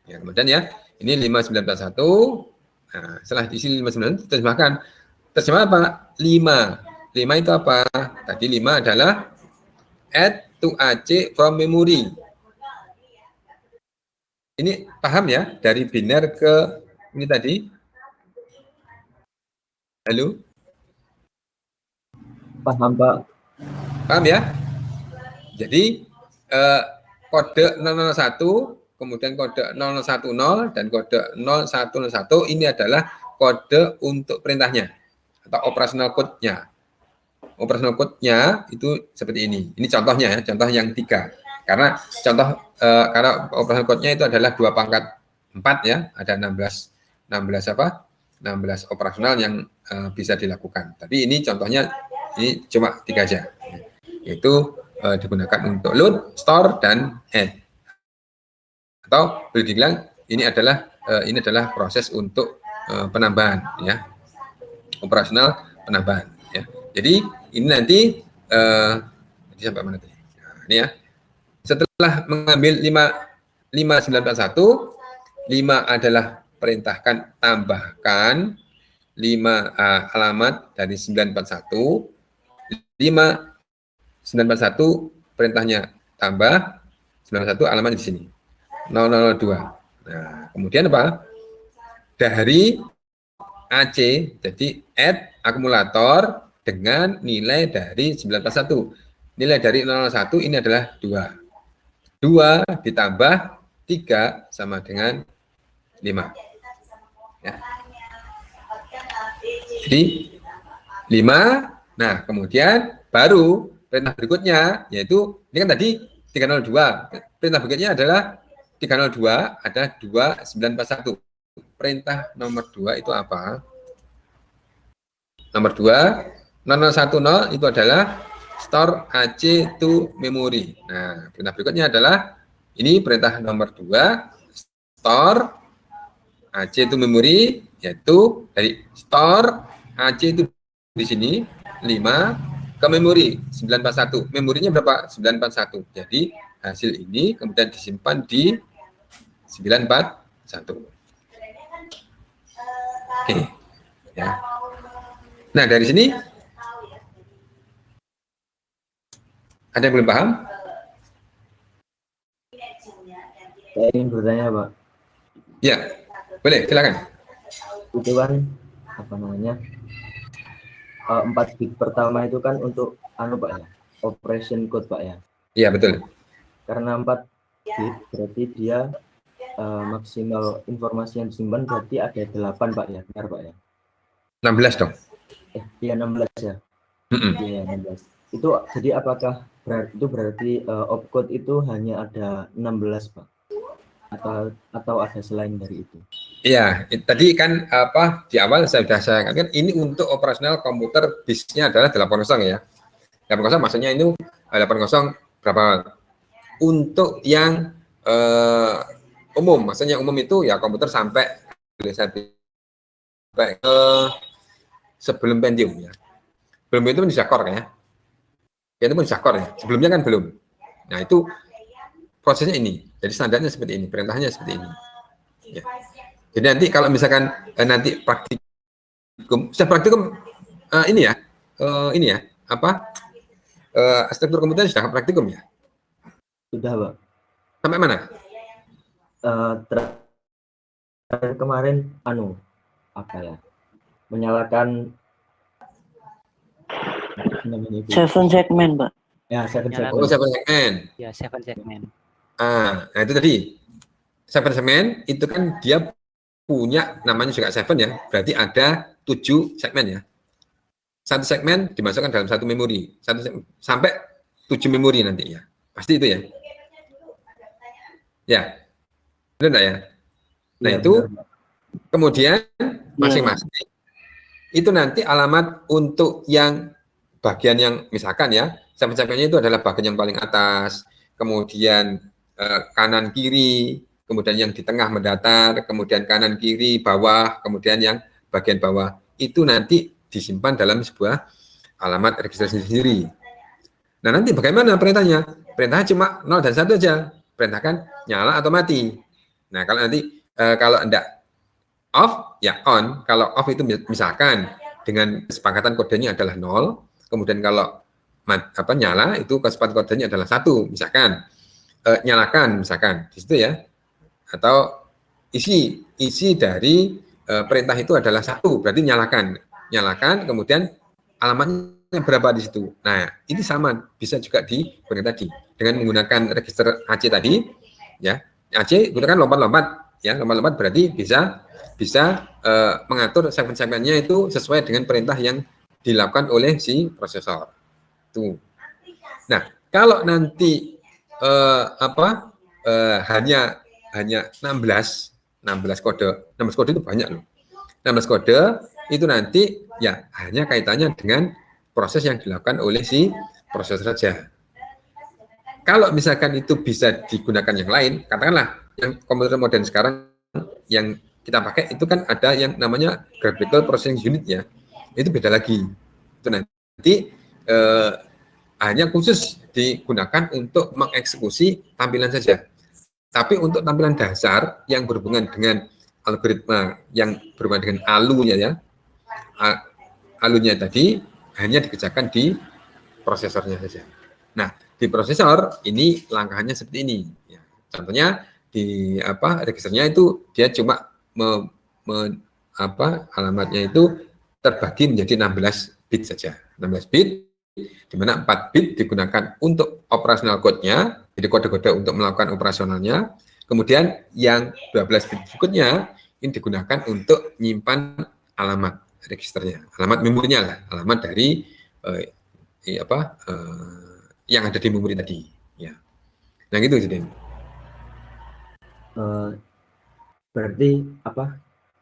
Ya, kemudian ya, ini 5941. Nah, setelah diisi 59 terjemahkan. Terjemah apa? 5. 5 itu apa? Tadi 5 adalah add to AC from memory. Ini paham ya dari biner ke ini tadi? Halo? Paham, Pak. Paham ya? Jadi kode 001, kemudian kode 010 dan kode 0101 ini adalah kode untuk perintahnya atau operational code-nya. Operational code-nya itu seperti ini. Ini contohnya ya, contoh yang 3. Karena contoh karena operational code-nya itu adalah 2 pangkat 4 ya, ada 16 operasional yang bisa dilakukan. Tapi ini contohnya ini cuma 3 aja. Yaitu digunakan untuk load, store dan add. Atau boleh dibilang ini adalah proses untuk penambahan ya. Operasional penambahan ya. Jadi ini nanti sampai mana tadi? Nah, ini ya. Setelah mengambil 5941, 5 adalah perintahkan tambahkan 5 alamat dari 941. 941 perintahnya tambah 91 alamat di sini. 002. Nah, kemudian apa? Dari AC, jadi add akumulator dengan nilai dari 941. Nilai dari 001 ini adalah 2. 2 ditambah 3 sama dengan 5. Ya. Jadi 5, nah kemudian baru perintah berikutnya, yaitu ini kan tadi 302. Perintah berikutnya adalah 302 ada 2941. Perintah nomor 2 itu apa? Nomor 2, 0010 itu adalah store AC to memory. Nah, perintah berikutnya adalah ini perintah nomor 2, store AC to memory, yaitu dari store AC itu di sini 5 ke memori 941. Memorinya berapa? 941. Jadi hasil ini kemudian disimpan di 941. Oke. Ya. Nah, dari sini ada yang belum paham? Saya ingin bertanya, Pak. Ya, boleh, silakan. Itu kan apa namanya? 4 bit pertama itu kan untuk Pak ya, operation code Pak ya. Iya, betul. Karena 4 bit berarti dia maksimal informasi yang disimpan berarti ada 8 Pak ya, benar Pak ya? 16 dong. Iya 16 ya. Iya 16. Itu jadi apakah berarti opcode itu hanya ada 16 Pak? Atau ada selain dari itu? Iya, tadi kan di awal saya sudah saya katakan ini untuk operasional komputer BIS-nya adalah 80 ya. 80 maksudnya itu 80 berapa? Untuk yang umum, maksudnya umum itu ya komputer sampai ke sebelum Pentium ya. Belum itu bisa core ya. Ya itu pun bisa core ya. Sebelumnya kan belum. Nah itu prosesnya ini. Jadi standarnya seperti ini, perintahnya seperti ini. Ya. Jadi nanti kalau misalkan nanti sudah praktikum ini ya struktur komputer sudah praktikum ya? Sudah Pak. Sampai mana? Terakhir kemarin menyalakan seven segment Pak. Ya, 7 segment. Oh, 7 segment. Ya, 7 segment. Nah itu tadi 7 segment itu kan dia punya namanya juga 7 ya, berarti ada 7 segmen ya. Satu segmen dimasukkan dalam satu memori, sampai 7 memori nanti ya. Pasti itu ya. Ya. Benar enggak ya? Nah, Ya, itu benar. kemudian masing-masing itu nanti alamat untuk yang bagian yang misalkan ya, segmen-segmennya itu adalah bagian yang paling atas, kemudian kanan kiri, kemudian yang di tengah mendatar, kemudian kanan kiri bawah, kemudian yang bagian bawah itu nanti disimpan dalam sebuah alamat registrasi sendiri. Nah nanti bagaimana perintahnya? Perintahnya cuma 0 dan 1 aja. Perintahkan nyala atau mati. Nah kalau nanti kalau enggak off ya on. Kalau off itu misalkan dengan kesepakatan kodenya adalah 0, kemudian kalau nyala itu kesepakatan kodenya adalah 1, misalkan nyalakan misalkan di situ ya. Atau isi dari perintah itu adalah 1, berarti nyalakan kemudian alamatnya berapa di situ. Nah, ini sama bisa juga digunakan tadi dengan menggunakan register AC tadi ya. AC gunakan lompat-lompat ya, lompat-lompat berarti bisa mengatur segmen-segmennya itu sesuai dengan perintah yang dilakukan oleh si prosesor. Tuh. Nah, kalau nanti hanya 16 kode itu banyak loh. 16 kode itu nanti ya hanya kaitannya dengan proses yang dilakukan oleh si prosesor saja. Kalau misalkan itu bisa digunakan yang lain, katakanlah yang komputer modern sekarang yang kita pakai itu kan ada yang namanya graphical processing unit ya. Itu beda lagi. Itu nanti hanya khusus digunakan untuk mengeksekusi tampilan saja. Tapi untuk tampilan dasar yang berhubungan dengan algoritma, yang berhubungan dengan alunya ya, alunya tadi hanya dikerjakan di prosesornya saja. Nah, di prosesor ini langkahnya seperti ini. Ya. Contohnya di registernya itu dia cuma alamatnya itu terbagi menjadi 16 bit saja. 16 bit, di mana 4 bit digunakan untuk operasional code-nya, jadi kode-kode untuk melakukan operasionalnya. Kemudian yang 12 bit berikutnya ini digunakan untuk menyimpan alamat registernya, alamat memorinya lah, alamat dari yang ada di memori tadi. Ya. Nah gitu jadi. Berarti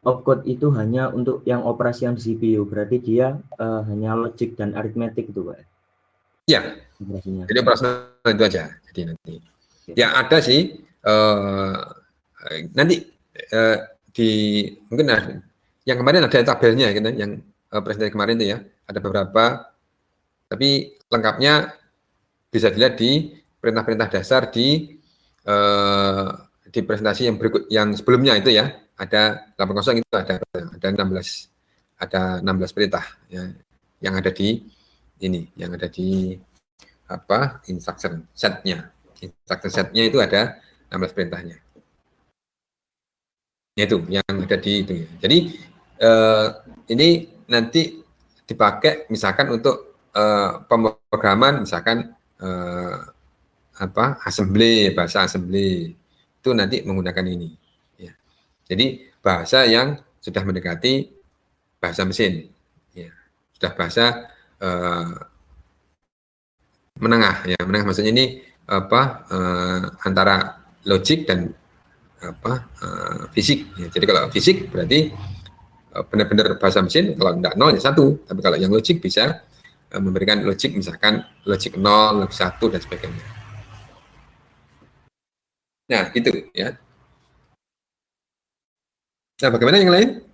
opcode itu hanya untuk yang operasi yang di CPU, berarti dia hanya logic dan aritmetik itu Pak? Iya. Jadi operasional itu aja. Jadi nanti. Ya ada sih. Nanti mungkin yang kemarin ada tabelnya gitu, yang presentasi kemarin itu ya, ada beberapa, tapi lengkapnya bisa dilihat di perintah-perintah dasar di presentasi yang berikut, yang sebelumnya itu ya, ada 80 itu ada 16 perintah ya, yang ada di ini, yang ada di instruction setnya. Instruction setnya itu ada 16 perintahnya. Itu yang ada di itu ya. Jadi ini nanti dipakai misalkan untuk pemrograman misalkan assembly, bahasa assembly itu nanti menggunakan ini. Jadi bahasa yang sudah mendekati bahasa mesin, ya. Sudah bahasa menengah, ya. Menengah maksudnya ini antara logik dan fisik. Ya. Jadi kalau fisik berarti benar-benar bahasa mesin, kalau tidak 0 ya 1, tapi kalau yang logik bisa memberikan logik, misalkan logik 0, logik 1 dan sebagainya. Nah, gitu ya. Nah, bagaimana yang lain?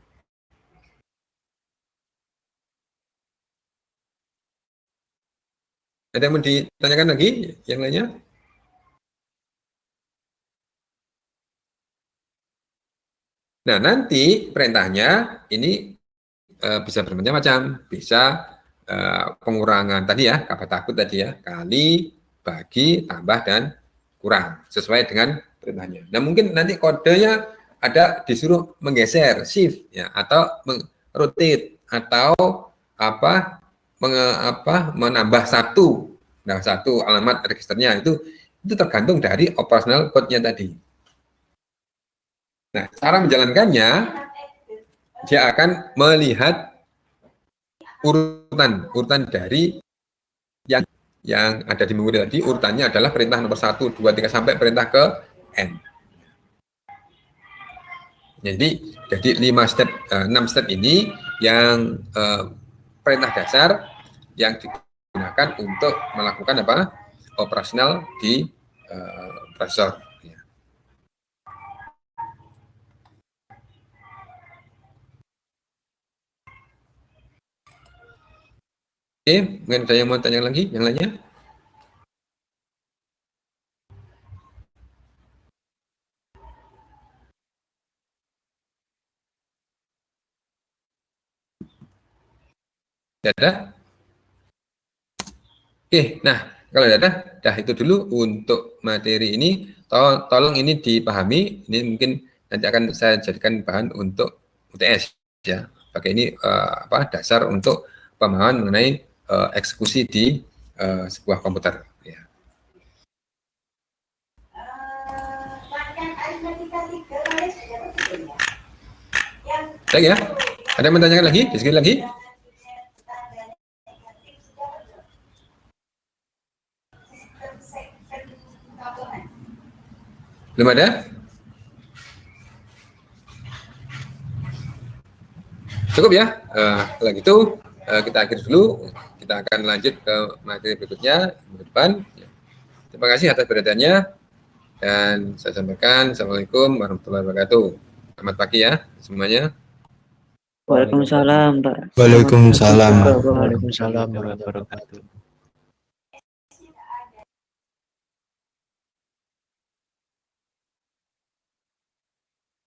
Ada yang mau ditanyakan lagi yang lainnya? Nah, nanti perintahnya ini bisa bermacam-macam, bisa pengurangan tadi ya, kata takut tadi ya, kali, bagi, tambah, dan kurang, sesuai dengan perintahnya. Nah, mungkin nanti kodenya ada disuruh menggeser, shift, ya, atau rotate, atau menambah satu alamat registernya, itu tergantung dari operasional code-nya tadi. Nah, cara menjalankannya, dia akan melihat urutan dari yang ada di memori tadi. Urutannya adalah perintah nomor 1, 2, 3 sampai perintah ke N. Jadi 6 step ini yang perintah dasar yang digunakan untuk melakukan operasional di prosesor. Oke, mungkin ada yang mau tanya lagi, yang lainnya? Tidak ada? Oke, nah kalau tidak ada, dah itu dulu untuk materi ini. Tolong ini dipahami, ini mungkin nanti akan saya jadikan bahan untuk UTS ya. Pakai ini dasar untuk pemahaman mengenai eksekusi di sebuah komputer. Ya. Lagi ya? Ada yang menanyakan lagi? Diskusi lagi? Belum ada? Cukup ya? Kalau gitu kita akhiri dulu. Kita akan lanjut ke materi berikutnya minggu depan. Terima kasih atas perhatiannya. Dan saya sampaikan Assalamualaikum warahmatullahi wabarakatuh. Selamat pagi ya semuanya. Waalaikumsalam, Pak. Waalaikumsalam. Waalaikumsalam warahmatullahi wabarakatuh.